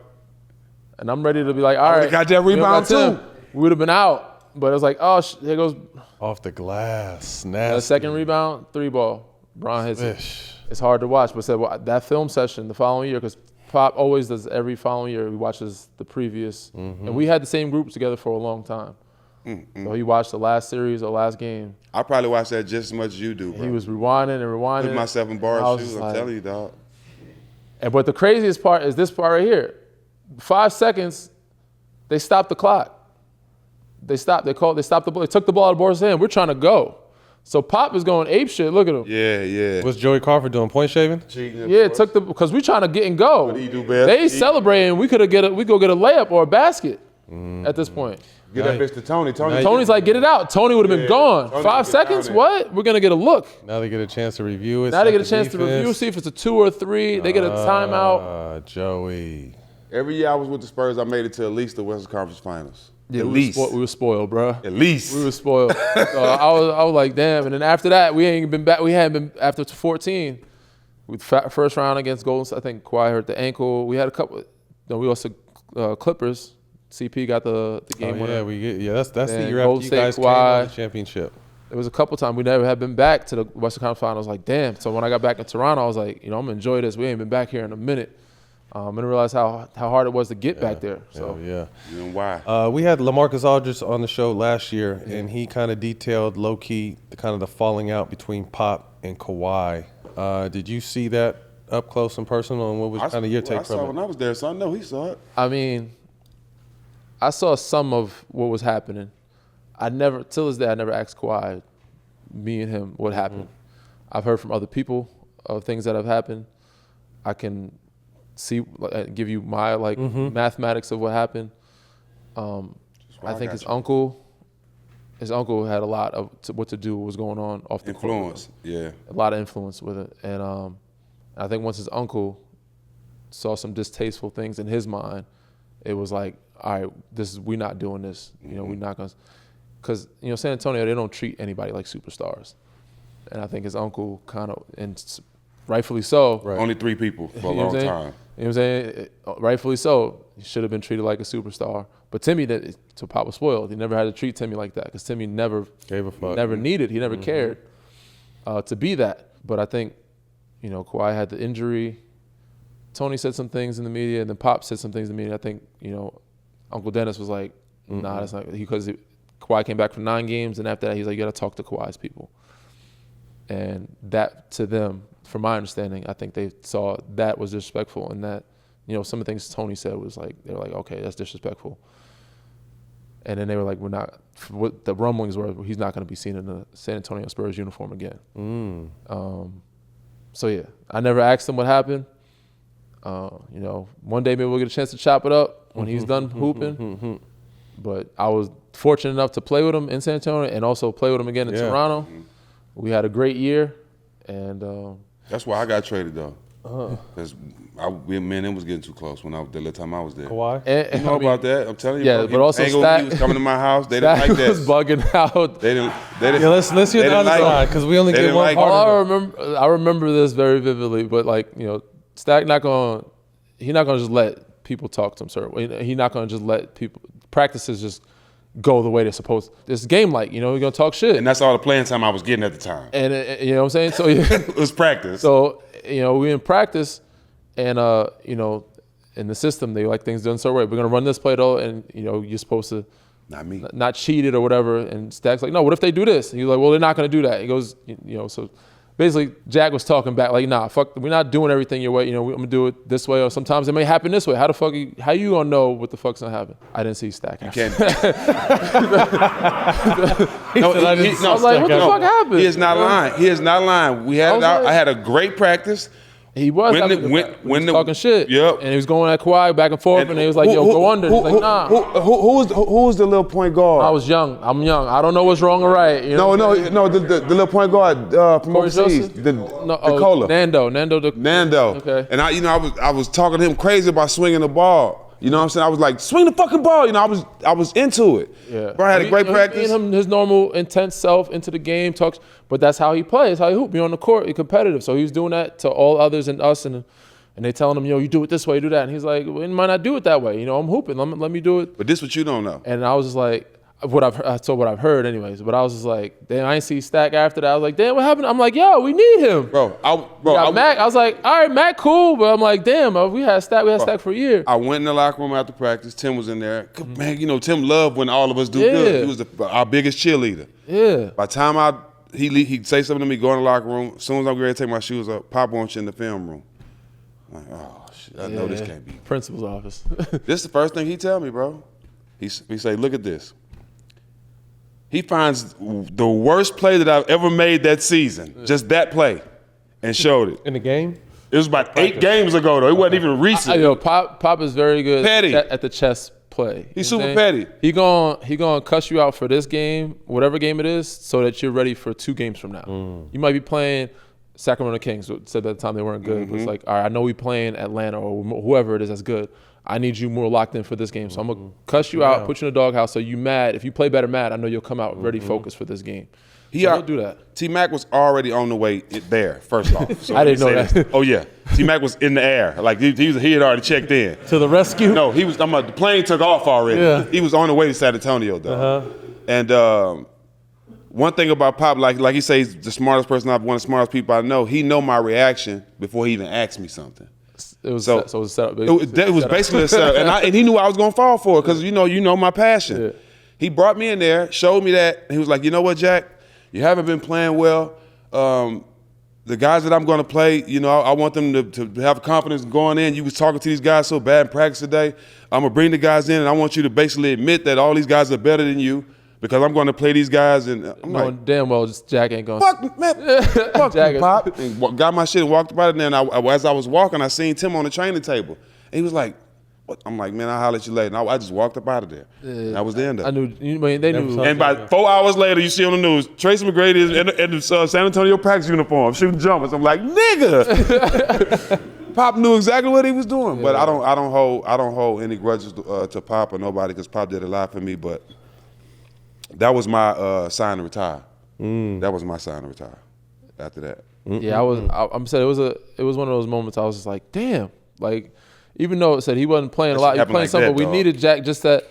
and I'm ready to be like, all right. got that we don't rebound got Tim. too. We would have been out, but it was like, oh, here goes Off the glass. the Nasty. second rebound, 3-ball. Bron hits it. Ish. It's hard to watch, but said that film session the following year, because Pop always does every following year. He watches the previous, and we had the same group together for a long time. So he watched the last series or last game. I probably watched that just as much as you do, bro. He was rewinding and rewinding. Put myself in I bar was shoes, just I'm like- telling you, dog. But the craziest part is this part right here. 5 seconds, they stopped the clock. They stopped the ball. They took the ball out of Boris' hand. We're trying to go. So Pop is going ape shit. Look at him. Yeah. What's Joey Crawford doing? Point shaving? Cheating, Yeah, because we trying to get and go. What do you do best? They celebrating. We go get a layup or a basket at this point. Get that bitch to Tony. Tony's like, get it out. Tony would have been gone. Tony 5 would get seconds? down there. What? We're gonna get a look. Now they get a chance to review it. Now they get a second chance to review, defense. see if it's a 2 or a 3. They get a timeout. Joey. Every year I was with the Spurs, I made it to at least the Western Conference Finals. Yeah, at we least. were spoiled, bro. At least. We were spoiled. So I was like, damn. And then after that, we ain't been back. We hadn't been after 14. With first round against Golden State, I think Kawhi hurt the ankle. We had a couple. No, we also Clippers. CP got the game winner. That's the And year Golden after you State, guys came Kawhi. on the championship. It was a couple times we never had been back to the Western Conference Finals. I was like, damn. So when I got back in Toronto, I was like, I'm gonna enjoy this. We ain't been back here in a minute. I didn't realize how hard it was to get back there. So Yeah. You know why? We had LaMarcus Aldridge on the show last year, and he kind of detailed low-key the falling out between Pop and Kawhi. Did you see that up close and personal, and what was kind of your take I saw from when it? I was there, so I know he saw it. I mean, I saw some of what was happening. Till this day, I never asked Kawhi, me and him, what happened. I've heard from other people of things that have happened. I can give you my mathematics of what happened. I think his uncle had a lot of what to do, what was going on off the court. Influence, yeah. A lot of influence with it. And I think once his uncle saw some distasteful things in his mind, it was like, all right, we're not doing this. We're not going to, because, San Antonio, they don't treat anybody like superstars. And I think his uncle kind of, and rightfully so. Right. Only 3 people for a You know what long I'm saying? time. You know what I'm saying? Rightfully so. He should have been treated like a superstar. But Timmy, so Pop was spoiled. He never had to treat Timmy like that because Timmy never Gave a fuck. never needed. He never cared to be that. But I think, Kawhi had the injury. Tony said some things in the media, and then Pop said some things in the media. I think, Uncle Dennis was like, nah, that's not, because Kawhi came back for 9 games, and after that, he's like, you got to talk to Kawhi's people. And that, to them, from my understanding, I think they saw that was disrespectful, and that, some of the things Tony said was like, they were like, okay, that's disrespectful. And then they were like, we're not, what the rumblings were, he's not going to be seen in the San Antonio Spurs uniform again. So yeah, I never asked him what happened. One day maybe we'll get a chance to chop it up when he's done hooping. But I was fortunate enough to play with him in San Antonio and also play with him again in Toronto. We had a great year, and That's why I got traded, though. Because me and him was getting too close the little time I was there. Kawhi? and You know about that? I'm telling you. Yeah, bro. but also Angle Stak- was coming to my house. They didn't that like that. was bugging out. They didn't. Yeah, let's hear they the didn't other like side it. because we only They get didn't one like part it. of it. I remember this very vividly, but Stak he's not gonna just let people talk to him, sir. He's not gonna just let people practices just go the way they're supposed to. It's game-like, you know, you're going to talk shit. And that's all the playing time I was getting at the time. And you know what I'm saying? So It was practice. So, you know, we in practice and, you know, in the system, they like things done so right. We're going to run this play though, and, you know, you're supposed to not cheat it or whatever. And Stak's like, no, what if they do this? And he's like, well, they're not going to do that. He goes, you know, so basically Jack was talking back like, nah, fuck, we're not doing everything your way. You know, I'm going to do it this way, or sometimes it may happen this way. How the fuck, how you going to know what the fuck's going to happen? I didn't see Stak. You can't. I was like, what the fuck happened? He is not lying. He is not lying. We had it out. I had a great practice. He was talking shit. Yep. And he was going at Kawhi back and forth, and he was like, yo, go under. He's like, nah. Who was the little point guard? I was young. I'm young. I don't know what's wrong or right. You know no, the little point guard from overseas. The Cola. Nando. Okay. And I was talking to him crazy about swinging the ball. You know what I'm saying? I was like, swing the fucking ball. You know, I was into it. Yeah. Bro, I had a great practice. Him, his normal intense self into the game, talks, but that's how he plays, how he hoop. You're on the court, you're competitive. So he's doing that to all others and us, and they telling him, yo, you do it this way, do that. And he's like, well, you might not do it that way. You know, I'm hooping. Let me do it. But this what you don't know. And I was just like, what I've heard anyways. But I was just like, damn, I ain't see Stak after that. I was like, damn, what happened? I'm like, yo, we need him. Mac. I was like, all right, Mac, cool. But I'm like, damn, we had Stak for a year. I went in the locker room after practice. Tim was in there. Man, you know, Tim loved when all of us do good. He was our biggest cheerleader. Yeah. By the time he'd say something to me, go in the locker room. As soon as I'm ready to take my shoes up, Pop wants you in the film room. I'm like, oh, shit, I know this can't be. Principal's office. This is the first thing he tell me, bro. He say, look at this. He finds the worst play that I've ever made that season, just that play, and showed it. In the game? It was about 8 games ago, though. It wasn't even recent. Pop is very good at the chess play. He's super petty. He gonna cuss you out for this game, whatever game it is, so that you're ready for 2 games from now. You might be playing Sacramento Kings, said at the time they weren't good. But it's like, all right, I know we playing Atlanta or whoever it is that's good. I need you more locked in for this game. So I'm going to cuss you out, put you in the doghouse, so you mad. If you play better mad, I know you'll come out ready focused for this game. He'll do that. T-Mac was already on the way there, first off. So I didn't know that. Oh, yeah. T-Mac was in the air. Like, he had already checked in. To the rescue? No, the plane took off already. Yeah. He was on the way to San Antonio, though. And one thing about Pop, like he says, the smartest person one of the smartest people I know, he know my reaction before he even asked me something. It was a setup. It was basically a setup, and he knew I was gonna fall for it because you know my passion. Yeah. He brought me in there, showed me that, and he was like, you know what, Jack, you haven't been playing well. The guys that I'm gonna play, you know, I want them to have confidence going in. You was talking to these guys so bad in practice today. I'm gonna bring the guys in, and I want you to basically admit that all these guys are better than you. Because I'm going to play these guys, and I'm like, damn well, Jack ain't going. Fuck, man, fuck you, Pop. And got my shit and walked about it. And then as I was walking, I seen Tim on the training table, and he was like, "What?" I'm like, "Man, I'll holler at you later." And I just walked up out of there. And that was the end of it. I knew. They knew. And by 4 hours later, you see on the news, Tracy McGrady is in the San Antonio practice uniform shooting jumpers. I'm like, nigga. Pop knew exactly what he was doing, but I don't hold any grudges to Pop or nobody because Pop did a lot for me, but. That was my sign to retire. That was my sign to retire. After that, yeah, I'm saying it was one of those moments I was just like, damn. Like, even though it said he wasn't playing a lot, he was playing something, but we needed Jack just that,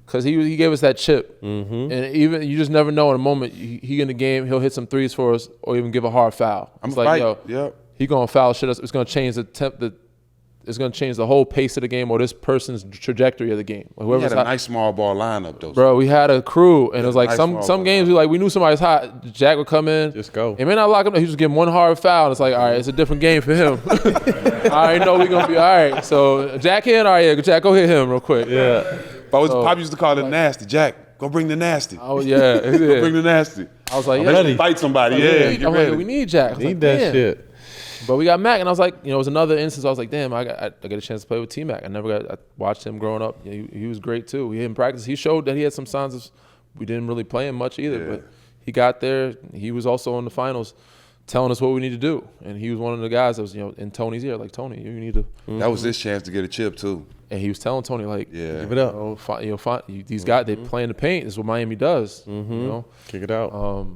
because he gave us that chip. And even you just never know in a moment he in the game, he'll hit some threes for us or even give a hard foul. It's like, yo, he gonna foul shit us. It's gonna change it's going to change the whole pace of the game or this person's trajectory of the game. We had a nice small ball lineup, though. Bro, we had a crew, and it was like some games we knew somebody's hot. Jack would come in. Just go. It may not lock him. He just give him one hard foul, and it's like, all right, it's a different game for him. I already know we're going to be all right. So Jack in? All right, yeah, Jack, go hit him real quick. Yeah. Pop used to call it nasty. Jack, go bring the nasty. Oh, yeah. Go bring the nasty. I was like, yeah. Ready. Fight somebody, I'm like, we need Jack. Need that shit. But we got Mac, and I was like, it was another instance. I was like, damn, I got a chance to play with T-Mac. I watched him growing up. He was great too. He in practice, he showed that he had some signs of. We didn't really play him much either, but he got there. He was also in the finals, telling us what we need to do, and he was one of the guys that was in Tony's ear, like, Tony, you need to. That was his chance to get a chip too. And he was telling Tony, like, give it up. These guys, they play in the paint. This is what Miami does. Kick it out.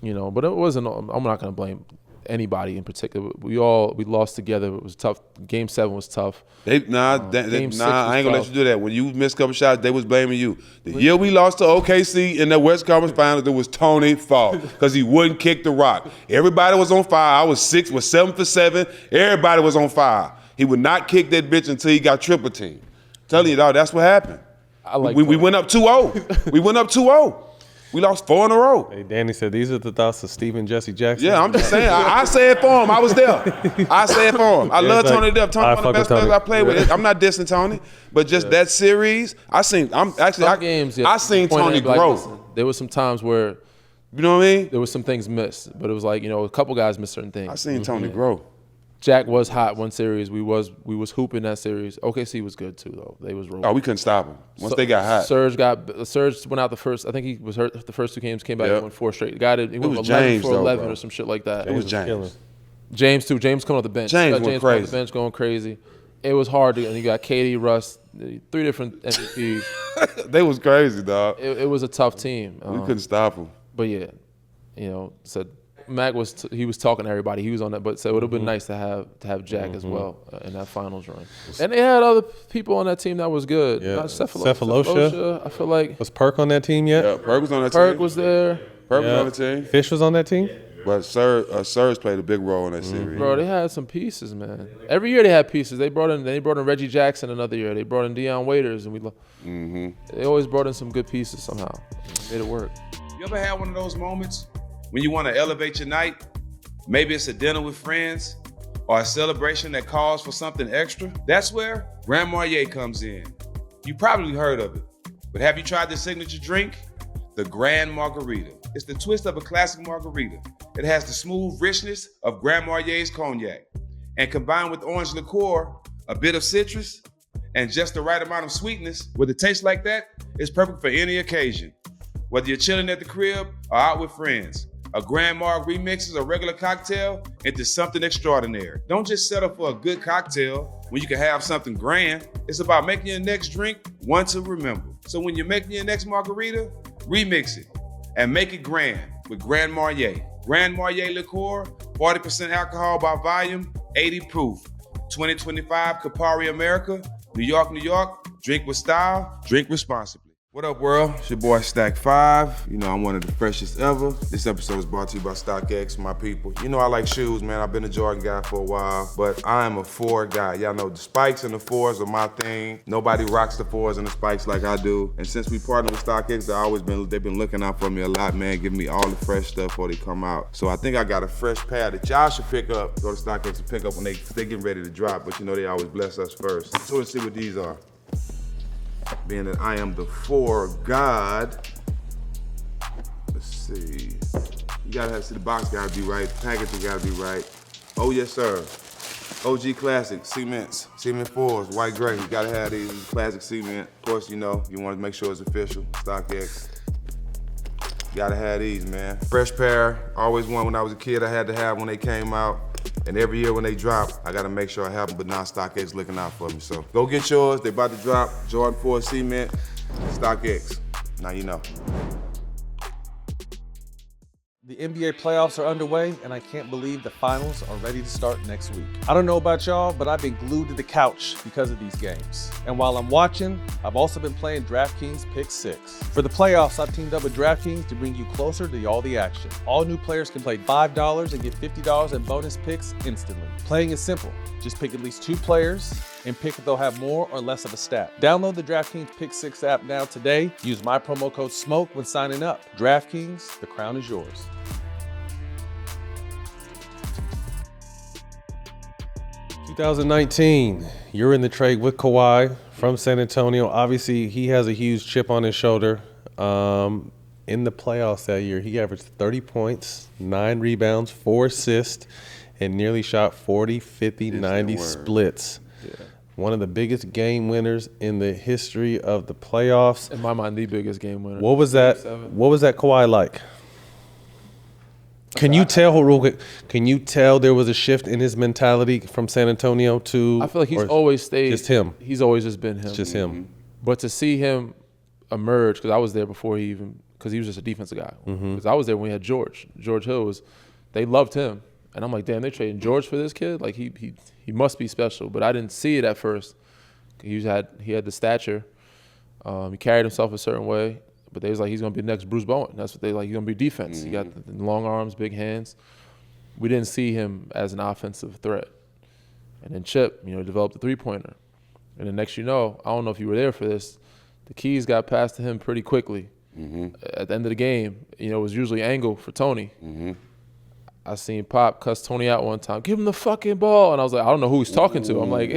But it wasn't. I'm not gonna blame. anybody in particular. We lost together. It was tough. Game 7 was tough. I ain't gonna let you do that. When you missed a couple shots, they was blaming you. The year we lost to OKC in the West Conference Finals, it was Tony's fault because he wouldn't kick the rock. Everybody was on fire. I was 7 for 7. Everybody was on fire. He would not kick that bitch until he got triple team. Telling you, dog, that's what happened. We went up 2-0. We went up 2-0. We lost 4 in a row. Hey, Danny said these are the thoughts of Stephen Jesse Jackson. Yeah, I'm just saying. I say it for him. I was there. I say it for him. I love Tony to death. Tony one of the best players I played with. I'm not dissing Tony, but just that series, I seen Tony grow. There was some times where, you know what I mean? There was some things missed, but it was like, a couple guys missed certain things. I seen Tony grow. Jack was hot one series. We was hooping that series. OKC was good too though. They was rolling. Oh, we couldn't stop them once they got hot. Surge went out the first. I think he was hurt the first 2 games. Came back and won 4 straight. He went 11 James, for 11 or some shit like that. It was James. James too. James coming off the bench. James went crazy. Off the bench going crazy. It was hard to. And you got KD, Russ, 3 different MVPs. They was crazy, dog. It was a tough team. We couldn't stop them. But yeah, said. Mac was talking to everybody. He was on that, but said it would have been nice to have Jack as well in that finals run. And they had other people on that team that was good. Yeah, Cephalosha. I feel like was Perk on that team yet? Yeah, Perk was on that team. Perk was there. Perk was on the team. Fish was on that team. But Serge played a big role in that series. Bro, they had some pieces, man. Every year they had pieces. They brought in Reggie Jackson another year. They brought in Deion Waiters, and they always brought in some good pieces somehow. Made it work. You ever had one of those moments when you want to elevate your night? Maybe it's a dinner with friends or a celebration that calls for something extra. That's where Grand Marnier comes in. You probably heard of it, but have you tried the signature drink? The Grand Margarita. It's the twist of a classic margarita. It has the smooth richness of Grand Marnier's cognac, and combined with orange liqueur, a bit of citrus, and just the right amount of sweetness. With a taste like that, it's perfect for any occasion. Whether you're chilling at the crib or out with friends, a Grand Marg remixes a regular cocktail into something extraordinary. Don't just settle for a good cocktail when you can have something grand. It's about making your next drink one to remember. So when you're making your next margarita, remix it and make it grand with Grand Marnier. Grand Marnier liqueur, 40% alcohol by volume, 80 proof. 2025 Campari America, New York, New York. Drink with style, drink responsibly. What up, world? It's your boy Stak 5. I'm one of the freshest ever. This episode is brought to you by StockX, my people. I like shoes, man. I've been a Jordan guy for a while, but I am a 4 guy. Y'all know the spikes and the 4s are my thing. Nobody rocks the 4s and the spikes like I do. And since we partnered with StockX, they've been looking out for me a lot, man, giving me all the fresh stuff before they come out. So I think I got a fresh pair that y'all should pick up. Go to StockX and pick up when they getting ready to drop, but they always bless us first. So let's see what these are. Being that I am the 4 god, let's see. You gotta see the box gotta be right, the packaging gotta be right. Oh yes, sir. OG classic, cement 4s, white gray. You gotta have these classic cement. Of course, you want to make sure it's official. StockX. You gotta have these, man. Fresh pair, always one when I was a kid I had to have when they came out. And every year when they drop, I gotta make sure I have them, but now StockX looking out for me. So go get yours, they about to drop. Jordan 4 cement, StockX. Now you know. The NBA playoffs are underway, and I can't believe the finals are ready to start next week. I don't know about y'all, but I've been glued to the couch because of these games. And while I'm watching, I've also been playing DraftKings Pick 6. For the playoffs, I've teamed up with DraftKings to bring you closer to all the action. All new players can play $5 and get $50 in bonus picks instantly. Playing is simple. Just pick at least 2 players and pick if they'll have more or less of a stat. Download the DraftKings Pick 6 app now today. Use my promo code SMOKE when signing up. DraftKings, the crown is yours. – 2019, you're in the trade with Kawhi from San Antonio. Obviously, he has a huge chip on his shoulder. In the playoffs that year, he averaged 30 points, 9 rebounds, 4 assists, and nearly shot 40, 50, 90 splits. Yeah. One of the biggest game winners in the history of the playoffs. In my mind, the biggest game winner. What was that Kawhi like? Can you tell, real quick, there was a shift in his mentality from San Antonio to? I feel like he's always stayed. Just him. He's always just been him. It's just him. But to see him emerge, because I was there before because he was just a defensive guy. Because I was there when we had George. George Hill they loved him. And I'm like, damn, they trading George for this kid? Like, he must be special. But I didn't see it at first. He had the stature. He carried himself a certain way. But they was like, he's going to be the next Bruce Bowen. That's what they like. He's going to be defense. He got the long arms, big hands. We didn't see him as an offensive threat. And then Chip, developed a three-pointer. And then next I don't know if you were there for this, the keys got passed to him pretty quickly. At the end of the game, it was usually angle for Tony. I seen Pop cuss Tony out one time, give him the fucking ball. And I was like, I don't know who he's talking to. I'm like,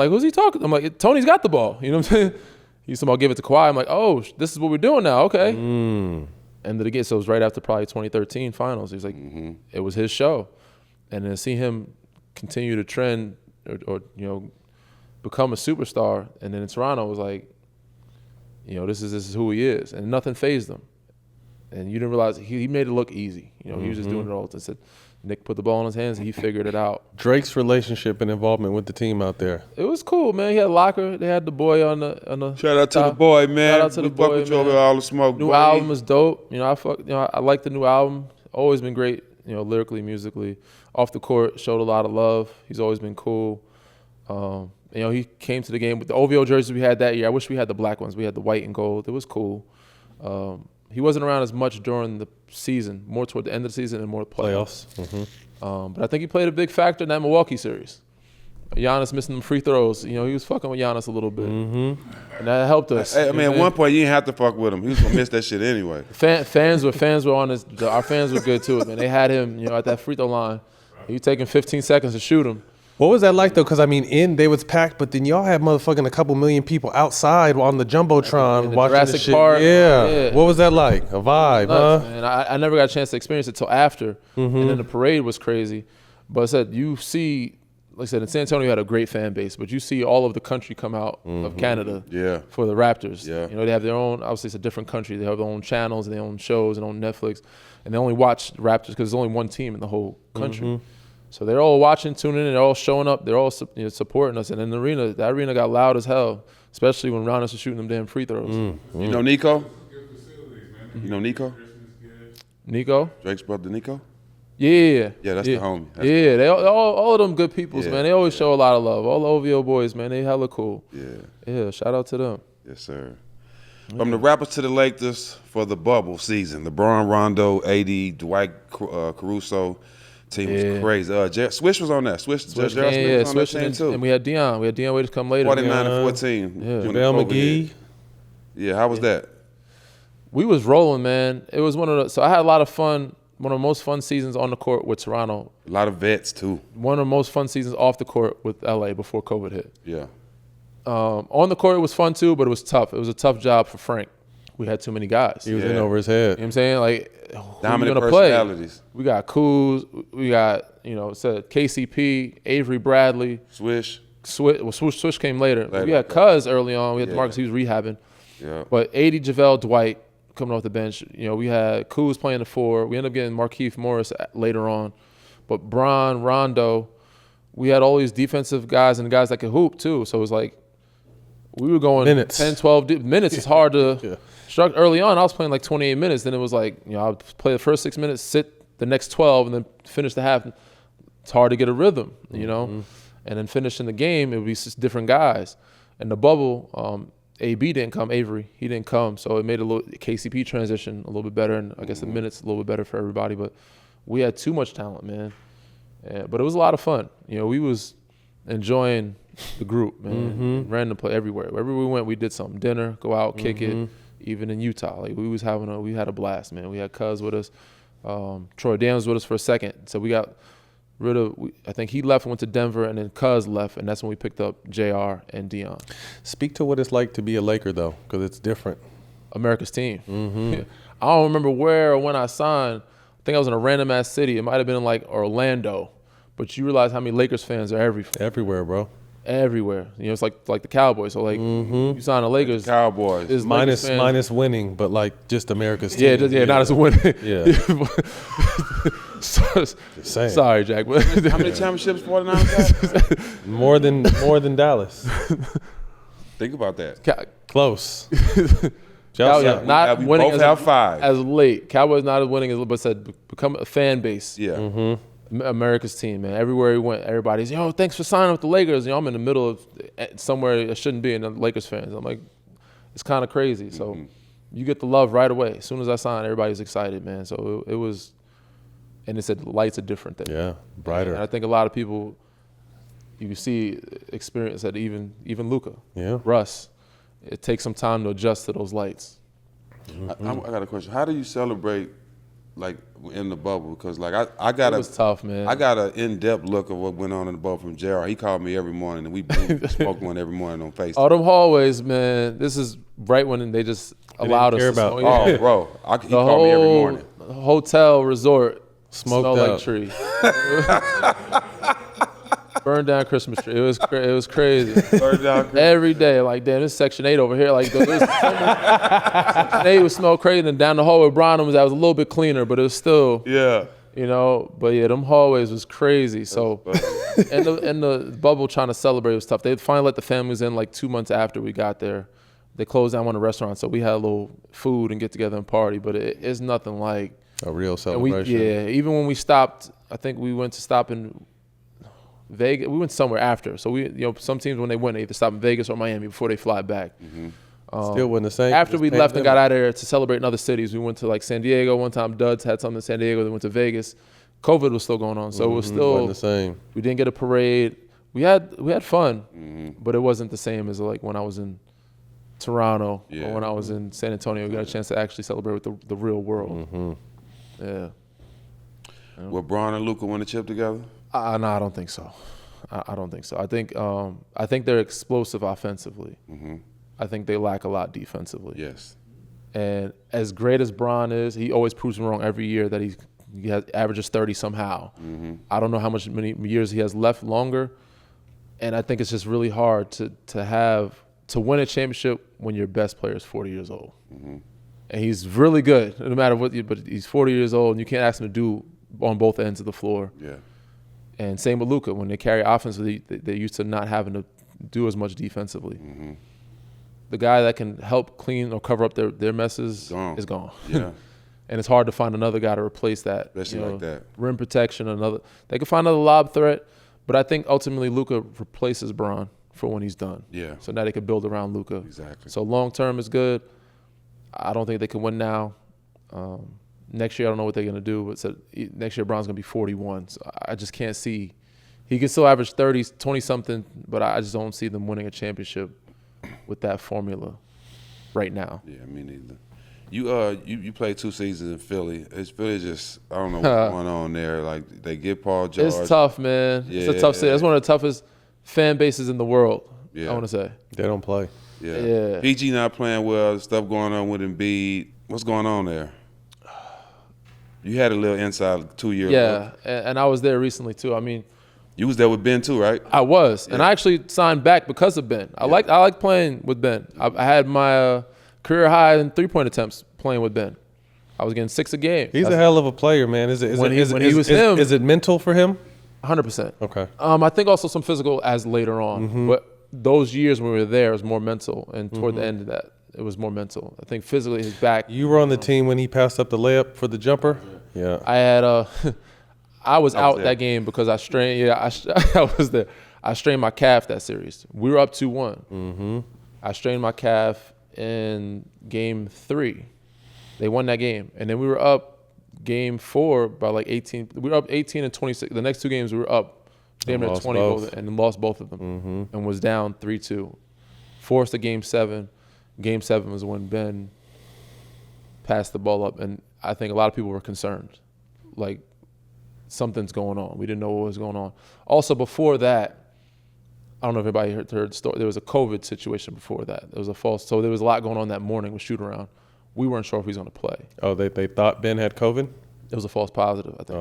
who's he talking to? I'm like, Tony's got the ball. You know what I'm saying? He's talking about give it to Kawhi. I'm like, oh, this is what we're doing now. Okay. End of the game. So it was right after probably 2013 finals. He was like, it was his show. And then to see him continue to trend or become a superstar. And then in Toronto, it was like, this is who he is. And nothing fazed him. And you didn't realize he made it look easy. He was just doing it all. I said, Nick put the ball in his hands and he figured it out. Drake's relationship and involvement with the team out there. It was cool, man. He had a locker. They had the boy on the Shout out to the boy, man. Shout out to the boy, man. All the smoke. New album is dope. I like the new album. Always been great, lyrically, musically. Off the court, showed a lot of love. He's always been cool. He came to the game with the OVO jerseys we had that year. I wish we had the black ones. We had the white and gold. It was cool. He wasn't around as much during the season, more toward the end of the season and more playoffs. But I think he played a big factor in that Milwaukee series. Giannis missing them free throws. He was fucking with Giannis a little bit. And that helped us. Hey, at one point, you didn't have to fuck with him. He was going to miss that shit anyway. Fans were on his – our fans were good too, man. They had him, at that free throw line. He was taking 15 seconds to shoot him. What was that like, though? Because, they was packed, but then y'all had motherfucking a couple million people outside on the Jumbotron watching Jurassic the shit. Park. Yeah. What was that like? A vibe, Nuts, huh? man. I never got a chance to experience it till after. And then the parade was crazy. But I said, you see, like I said, in San Antonio, you had a great fan base, but you see all of the country come out of Canada for the Raptors. Yeah. They have their own, obviously it's a different country. They have their own channels, their own shows, and on Netflix. And they only watch the Raptors because there's only one team in the whole country. So they're all watching, tuning in, they're all showing up, they're all supporting us. And in the arena, that arena got loud as hell, especially when Giannis was shooting them damn free throws. You know Nico? You know Nico? Nico? Drake's brother Nico? Yeah. Yeah, that's the homie. They all of them good peoples, man. They always show a lot of love. All the OVO boys, man, they hella cool. Yeah, shout out to them. Yes, sir. From the Raptors to the Lakers for the bubble season. LeBron, Rondo, AD, Dwight Caruso. Team was crazy. Swish was on that. Swish was on that team too. And we had Dion. We had Dion Waiters come later. 49-14. JaVale McGee. Yeah, how was that? We was rolling, man. It was so I had a lot of fun. One of the most fun seasons on the court with Toronto. A lot of vets too. One of the most fun seasons off the court with LA before COVID hit. Yeah. On the court it was fun too, but it was tough. It was a tough job for Frank. We had too many guys. He was in over his head. You know what I'm saying? Like, dominant gonna personalities. Play? We got Kuz. We got, KCP, Avery Bradley. Swish. Swish came later. We had Cuz early on. We had DeMarcus. He was rehabbing. Yeah. But 80, JaVale, Dwight coming off the bench. We had Kuz playing the 4. We ended up getting Markieff Morris later on. But Bron, Rondo, we had all these defensive guys and guys that could hoop too. So it was like we were going minutes. 10, 12 minutes. It's hard to struck early on. I was playing like 28 minutes. Then it was like, I would play the first 6 minutes, sit the next 12, and then finish the half. It's hard to get a rhythm, And then finishing the game, it would be just different guys. And the bubble, AB didn't come, Avery, he didn't come. So it made a little KCP transition a little bit better. And I guess the minutes a little bit better for everybody. But we had too much talent, man. But it was a lot of fun. We was enjoying the group, man. Ran to play everywhere. Wherever we went, we did something. Dinner, go out, kick it. Even in Utah, like we had a blast, man. We had Cuz with us, Troy Daniels with us for a second. So we got rid of. I think he left and went to Denver, and then Cuz left, and that's when we picked up JR and Dion. Speak to what it's like to be a Laker, though, because it's different. America's team. I don't remember where or when I signed. I think I was in a random ass city. It might have been in like Orlando, but you realize how many Lakers fans are everywhere, bro. Everywhere, it's like the Cowboys. So like you sign the Lakers, Cowboys is minus winning, but like just America's team. Not as a winning. Sorry, Jack. But how many championships 49 got? more than Dallas. Think about that. Close. Not we winning both have 5 as late. Cowboys not as winning as, but said become a fan base. Yeah. America's team, man. Everywhere he went, everybody's, yo, thanks for signing with the Lakers. You know, I'm in the middle of somewhere I shouldn't be, and the Lakers fans. I'm like, it's kind of crazy. So you get the love right away. As soon as I signed, everybody's excited, man. So it was, and it said the lights are different there. Yeah, brighter. And I think a lot of people, you see, experience that even Luka, Russ. It takes some time to adjust to those lights. I got a question. How do you celebrate, like, in the bubble? Because, like, I got It was tough, man. I got an in-depth look of what went on in the bubble from JR. He called me every morning, and we spoke one every morning on FaceTime. Oh, them hallways, man. This is right when they just allowed us to smoke. Oh, bro. He called me every morning. Hotel, resort, smelled out. like tree. Burned down Christmas tree. It was crazy. Burned down Every day, like, damn, this is Section 8 over here. Like, Section 8 would smell crazy, and down the hallway, Brown that was a little bit cleaner, but it was still, you know. But yeah, them hallways was crazy. So, and the bubble trying to celebrate was tough. They finally let the families in like 2 months after we got there. They closed down one of the restaurants, so we had a little food and get together and party. But it's nothing like a real celebration. Even when we stopped, I think we went to stop in Vegas. We went somewhere after. So some teams when they win, they either stop in Vegas or Miami before they fly back. Still wasn't the same. After we left and got out of there to celebrate in other cities, we went to like San Diego one time. Duds had something in San Diego. They went to Vegas. COVID was still going on, so it was still wasn't the same. We didn't get a parade. We had fun, but it wasn't the same as like when I was in Toronto or when I was in San Antonio. We got a chance to actually celebrate with the real world. Yeah. Will Bron and Luka win a chip together? No, I don't think so. I don't think so. I think they're explosive offensively. I think they lack a lot defensively. Yes. And as great as Bron is, he always proves me wrong every year that he averages 30 somehow. I don't know how many years he has left longer, and I think it's just really hard to win a championship when your best player is 40 years old. And he's really good, no matter what. But he's 40 years old, and you can't ask him to do on both ends of the floor. Yeah. And same with Luka. When they carry offensively, they're used to not having to do as much defensively. The guy that can help clean or cover up their messes is gone. Yeah. And it's hard to find another guy to replace that. Especially like that. Rim protection, they can find another lob threat, but I think ultimately Luka replaces Bron for when he's done. Yeah. So now they can build around Luka. Exactly. So long term is good. I don't think they can win now. Next year, I don't know what they're going to do, but next year, Bron's going to be 41. So I just can't see. He can still average 30, 20-something, but I just don't see them winning a championship with that formula right now. Yeah, me neither. You played 2 seasons in Philly. Philly just, I don't know what's going on there. Like, they get Paul George. It's tough, man. Yeah. It's a tough city. That's one of the toughest fan bases in the world, Yeah. I want to say. They don't play. Yeah. PG not playing well. Stuff going on with Embiid. What's going on there? You had a little inside 2 years ago. Yeah, and I was there recently too. I mean, you was there with Ben too, right? I was, and I actually signed back because of Ben. I like playing with Ben. I had my career high in 3-point attempts playing with Ben. I was getting 6 a game. He's a hell of a player, man. Is it mental for him? 100%. Okay. I think also some physical as later on, but those years when we were there was more mental, and toward the end of that, it was more mental. I think physically his back. You were on the team when he passed up the layup for the jumper? Yeah. I had I was out that game because I strained. Yeah, I was there. I strained my calf that series. We were up 2-1. I strained my calf in game 3. They won that game, and then we were up game 4 by like 18. We were up 18 and 26. The next 2 games we were up damn near 20 both, and lost both of them, and was down 3-2. Forced a game 7. Game 7 was when Ben passed the ball up, and I think a lot of people were concerned, like something's going on. We didn't know what was going on. Also, before that, I don't know if everybody heard the story. There was a COVID situation before that. There was so there was a lot going on that morning with shoot around. We weren't sure if he was going to play. Oh, they thought Ben had COVID? It was a false positive, I think.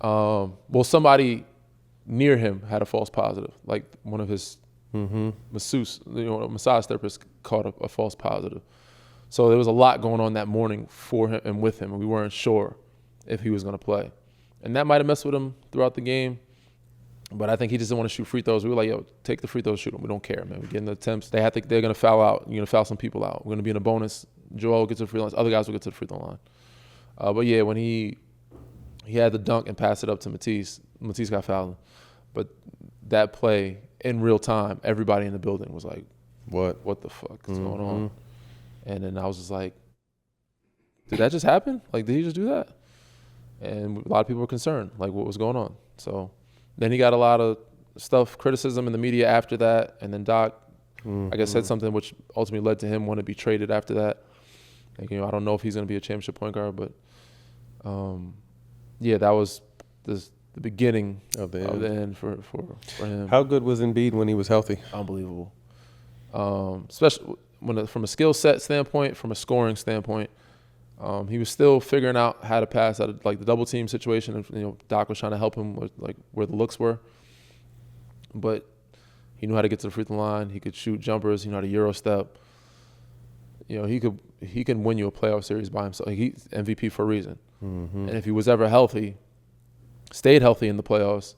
Oh. Well, somebody near him had a false positive, like one of his masseuse, massage therapists caught a false positive. So there was a lot going on that morning for him and with him, and we weren't sure if he was going to play. And that might have messed with him throughout the game, but I think he just didn't want to shoot free throws. We were like, yo, take the free throws, shoot them. We don't care, man. We're getting the attempts. They're going to foul out. You're going to foul some people out. We're going to be in a bonus. Joel will get to the free line. Other guys will get to the free throw line. But yeah, when he he had the dunk and pass it up to Matisse. Matisse got fouled. But that play, in real time, everybody in the building was like, what the fuck is going on? And then I was just like, did that just happen? Like, did he just do that? And a lot of people were concerned, like, what was going on? So then he got a lot of criticism in the media after that. And then Doc, I guess, said something which ultimately led to him wanting to be traded after that. Like, I don't know if he's going to be a championship point guard, but that was the beginning of the end for him. How good was Embiid when he was healthy? Unbelievable. Especially from a skill set standpoint, from a scoring standpoint. He was still figuring out how to pass out of like the double team situation, and Doc was trying to help him with like where the looks were. But he knew how to get to the free throw line. He could shoot jumpers. He knew how to Euro step. He can win you a playoff series by himself. He's MVP for a reason. And if he was ever healthy, stayed healthy in the playoffs,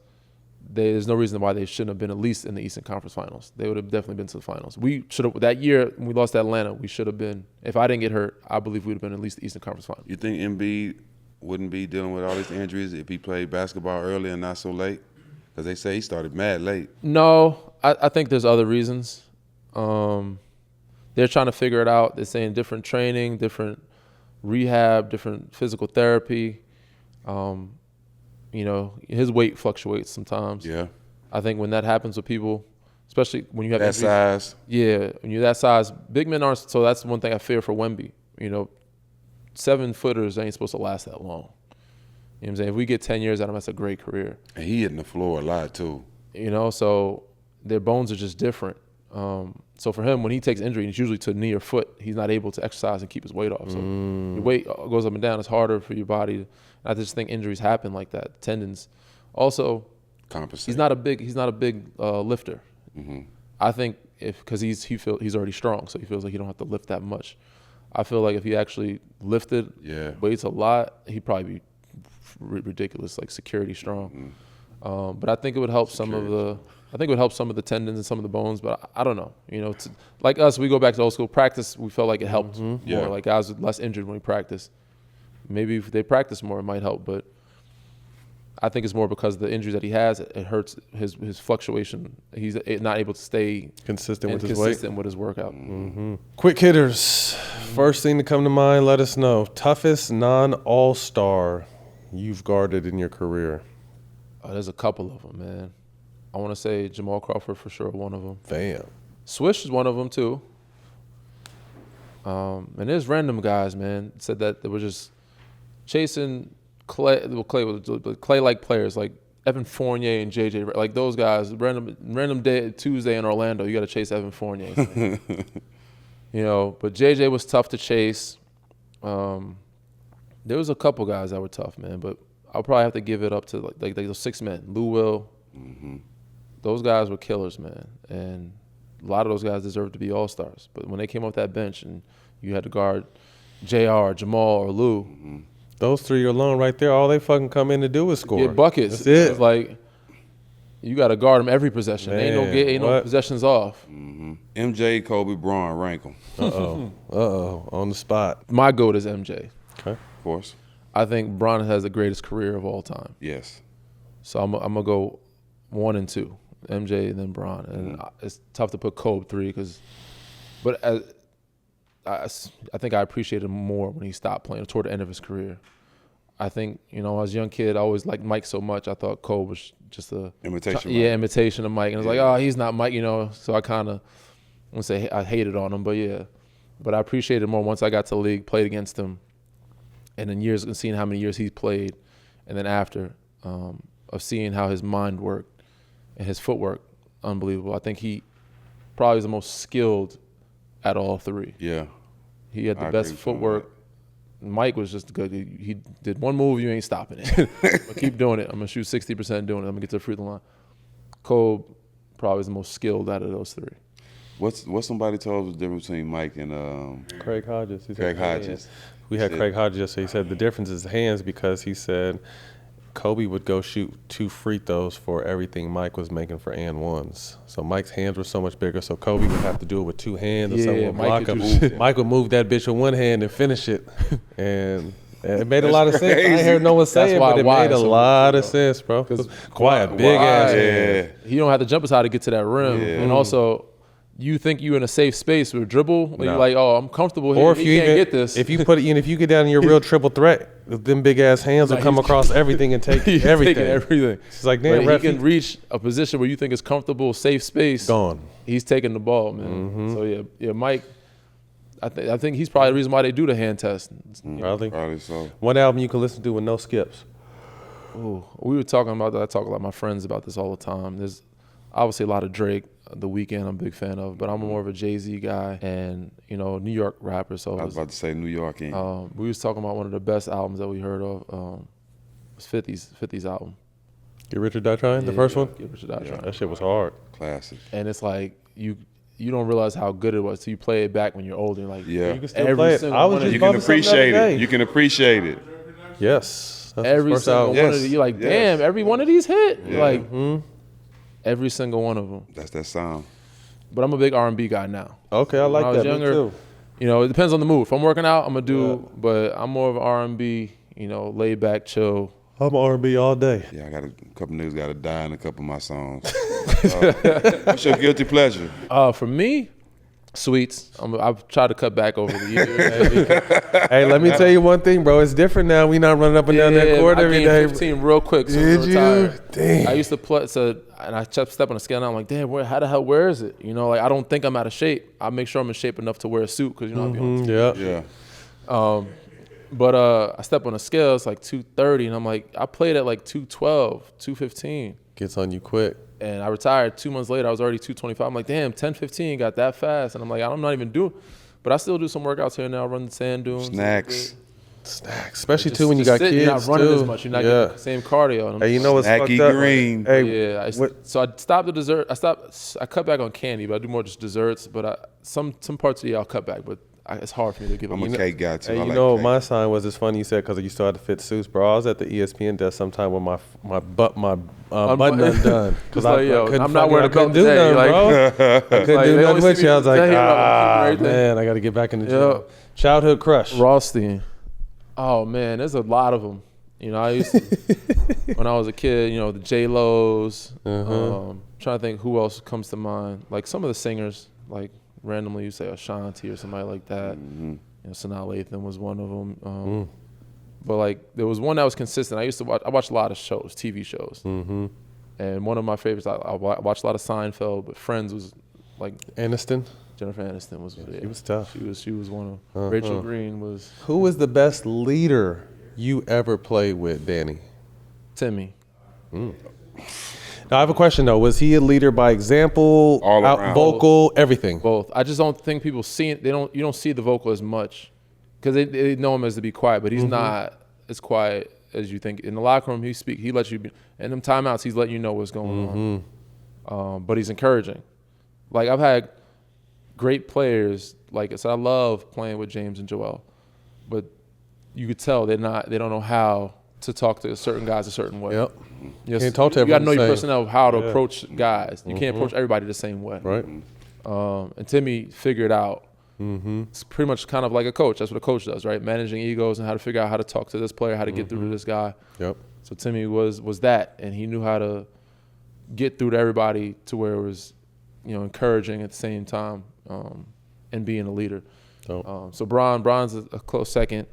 there's no reason why they shouldn't have been at least in the Eastern Conference Finals. They would have definitely been to the finals. We should have, that year when we lost to Atlanta, we should have been, if I didn't get hurt, I believe we would have been at least the Eastern Conference Finals. You think Embiid wouldn't be dealing with all these injuries if he played basketball early and not so late? Because they say he started mad late. No, I think there's other reasons. They're trying to figure it out. They're saying different training, different rehab, different physical therapy. His weight fluctuates sometimes. Yeah. I think when that happens with people, especially when you have that injuries, size. Yeah, when you're that size, big men aren't. So that's one thing I fear for Wemby. 7-footers ain't supposed to last that long. You know what I'm saying? If we get 10 years out of him, that's a great career. And he hitting the floor a lot too. So their bones are just different. So for him, when he takes injury, it's usually to knee or foot, he's not able to exercise and keep his weight off. So your weight goes up and down. It's harder for your body. I just think injuries happen like that. Tendons. Also, compensate. He's not a big lifter. I think because he's already strong, so he feels like he don't have to lift that much. I feel like if he actually lifted weights a lot, he'd probably be ridiculous, like security strong. But I think it would help some of the tendons and some of the bones. But I don't know. Like us, we go back to old school practice. We felt like it helped more. Like guys were less injured when we practice. Maybe if they practice more, it might help. But I think it's more because of the injuries that he has. It hurts his fluctuation. He's not able to stay consistent with his weight, with his workout. Quick hitters. First thing to come to mind, let us know. Toughest non-all-star you've guarded in your career. There's a couple of them, man. I want to say Jamal Crawford for sure, one of them. Damn. Swish is one of them too. And there's random guys, man, said that they were just chasing Clay-like players like Evan Fournier and JJ, like those guys. Random day Tuesday in Orlando, you got to chase Evan Fournier. But JJ was tough to chase. There was a couple guys that were tough, man, but I'll probably have to give it up to like those 6 men. Lou Will. Those guys were killers, man, and a lot of those guys deserved to be all-stars. But when they came off that bench and you had to guard JR, Jamal, or Lou. Those 3 alone right there, all they fucking come in to do is score. Get buckets. That's it. It's like you got to guard them every possession. Man, ain't no possessions off. MJ, Kobe, Braun, rank them. On the spot. My GOAT is MJ. Okay. Of course. I think Bron has the greatest career of all time. Yes. So I'm going to go 1 and 2, MJ and then Bron. And it's tough to put Kobe 3 but I think I appreciated him more when he stopped playing toward the end of his career. I think, as a young kid, I always liked Mike so much. I thought Kobe was just imitation. Imitation of Mike. And I was like, oh, he's not Mike, So I kind of, I wouldn't say I hated on him, but yeah. But I appreciated him more once I got to the league, played against him, and in years and seeing how many years he's played, and then after, of seeing how his mind worked and his footwork, unbelievable. I think he probably was the most skilled at all 3. Yeah. He had the best footwork. Mike was just good. He did one move, you ain't stopping it. But keep doing it. I'm going to shoot 60% doing it. I'm going to get to the free throw line. Kobe probably is the most skilled out of those 3. What's somebody told us the difference between Mike and Craig Hodges. Craig Hodges. We had Craig Hodges yesterday. He said the difference is hands because he said Kobe would go shoot 2 free throws for everything Mike was making for and ones. So Mike's hands were so much bigger, so Kobe would have to do it with 2 hands or someone would block him. Mike would move that bitch with 1 hand and finish it. And It made a lot of sense. I ain't heard no one say it, why but it Kawhi made a is so lot good, of sense, bro. Because Kawhi, a big Kawhi, ass. Yeah. He don't have to jump as high to get to that rim. And also, you think you in a safe space with a dribble, and you're like, oh, I'm comfortable here. Or if he you can't even get this. if you put it, if you get down in your real triple threat, them big ass hands will come across everything and take He's everything. taking everything. It's like, But damn, he ref, can reach a position where you think is comfortable, safe space. gone. He's taking the ball, man. So yeah, Mike. I think he's probably the reason why they do the hand test. Probably. Probably so. One album you can listen to with no skips. Ooh, we were talking about that. I talk a lot to my friends about this all the time. There's obviously a lot of Drake. The Weeknd I'm a big fan of, but I'm more of a Jay-Z guy and, New York rapper. So I was about to say New York. we was talking about one of the best albums that we heard of. Was 50's album. Get Rich or Die Trying, the first one? Get Rich or Die Trying. That shit was hard. Classic. And it's like you don't realize how good it was till you play it back when you're older. You're like, Yeah. You can still every play it. single I was one of just You these- can bumping something the other appreciate day. it. You can appreciate it. Yes. That's every his first single album. one Yes. of these. You're like, Yes. damn, every one of these hit. You're Yeah. like, every single one of them. That's that sound. But I'm a big R&B guy now. Okay, I like When I was that. younger, Me too. It depends on the mood. If I'm working out, I'm gonna do, but I'm more of R&B, laid back, chill. I'm R&B all day. Yeah, I got a couple niggas got to die in a couple of my songs. What's your guilty pleasure? For me, sweets. I've tried to cut back over the years. Hey, let me tell you one thing, bro. It's different now. We not running up and down that court every I day. gained 15 real quick. So Did I'm you? retired. Damn. I used to play, and I kept stepping on the scale. And I'm like, damn, how the hell? Where is it? I don't think I'm out of shape. I make sure I'm in shape enough to wear a suit because I'll be on. Yeah. Yeah. But I step on the scale. It's like 230, and I'm like, I played at like 212, 215. Gets on you quick. And I retired 2 months later. I was already 225. I'm like, damn, 10:15 got that fast. And I'm like, I'm not even doing, but I still do some workouts here and now. Run the sand dunes. Snacks. Snacks. Especially Just- too when you just got sitting, kids You're not running too. as much. You're not getting the same cardio. And I'm Hey, you know what's Snacky fucked up? green. Hey, yeah, what- so I stopped the dessert. I cut back on candy, but I do more just desserts. But some parts of the year I'll cut back, but it's hard for me to give up. I'm a cake guy too. Hey, I you like know what cake. my sign was? It's funny you said because you still had to fit suits, bro. I was at the ESPN desk sometime with my button undone because like, yo, I'm not wearing a couldn't belt do today. nothing, bro. I couldn't Like, do they nothing only with see you. me I was like, today, I'm like, everything. man, I got to get back in the gym. Yeah. Childhood crush. Rothstein. Oh man, there's a lot of them. I used to when I was a kid. The J-Lo's. Trying to think who else comes to mind. Like some of the singers, like randomly you say Ashanti or somebody like that. Sanaa Lathan was one of them. But like there was one that was consistent. I watched a lot of shows, TV shows. And one of my favorites, I watched a lot of Seinfeld, but Friends was like Aniston. Jennifer Aniston was. Yeah, She was tough. She was one of. Rachel Green was. Who was the best leader you ever played with, Danny? Timmy. Now I have a question though. Was he a leader by example, All around. vocal, everything? Both. I just don't think people see it. You don't see the vocal as much because they know him as to be quiet, but he's not as quiet as you think. In the locker room, he lets you be. In them timeouts, he's letting you know what's going on. But he's encouraging. Like I've had great players. Like I said, I love playing with James and Joel, but you could tell they don't know how to talk to certain guys a certain way. Yep. Yes, Can't talk to you got to everyone know the your same. personnel of how to approach guys. You can't approach everybody the same way. Right. And Timmy figured out. It's pretty much kind of like a coach. That's what a coach does, right? Managing egos and how to figure out how to talk to this player, how to get through to this guy. Yep. So Timmy was that, and he knew how to get through to everybody to where it was, encouraging at the same time, and being a leader. So Bron's a close second,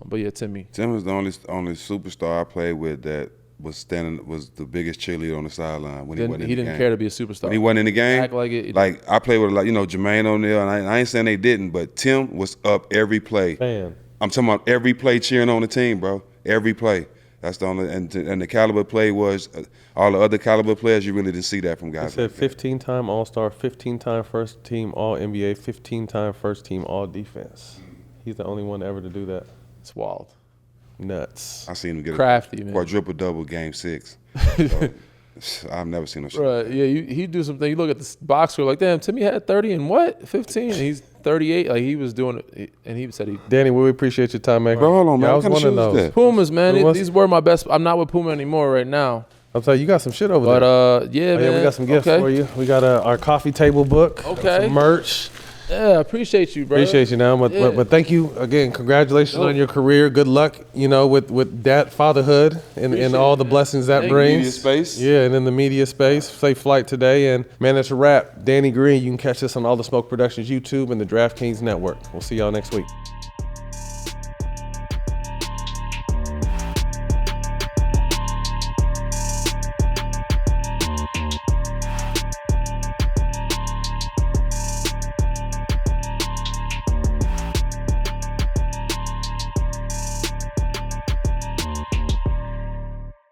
but yeah, Timmy. Tim was the only superstar I played with that was the biggest cheerleader on the sideline when he wasn't in the game. He didn't care to be a superstar. When he wasn't in the game, Act like it. like I played with a lot, Jermaine O'Neal, and I ain't saying they didn't, but Tim was up every play. Man. I'm talking about every play cheering on the team, bro. Every play. That's the only, and the caliber play was all the other caliber players. You really didn't see that from He guys. said like that. 15-time All-Star, 15-time first-team All-NBA, 15-time first-team All-Defense. He's the only one ever to do that. It's wild. Nuts. I seen him get Crafty, a man. quadruple double game 6. So, I've never seen him. Right, yeah, he do something. You look at this box score, like, damn, Timmy had 30 and what? 15? And he's 38. Like, he was doing it, and he said he. Danny, we appreciate your time, man. Bro, hold on, man. Yeah, I What was kind of one of shoes is those. that? Pumas, man. Who was- These were my best. I'm not with Puma anymore right now. I'm telling you, you got some shit over But, there. yeah, Oh, man. yeah, we got some gifts Okay. for you. We got our coffee table book. Okay. Some merch. Yeah, I appreciate you, bro. Appreciate you now, but thank you again. Congratulations on your career. Good luck, with that fatherhood and all the blessings that brings. Media space. Yeah, and in the media space. Safe flight today, and man, that's a wrap. Danny Green. You can catch us on All the Smoke Productions YouTube and the DraftKings Network. We'll see y'all next week.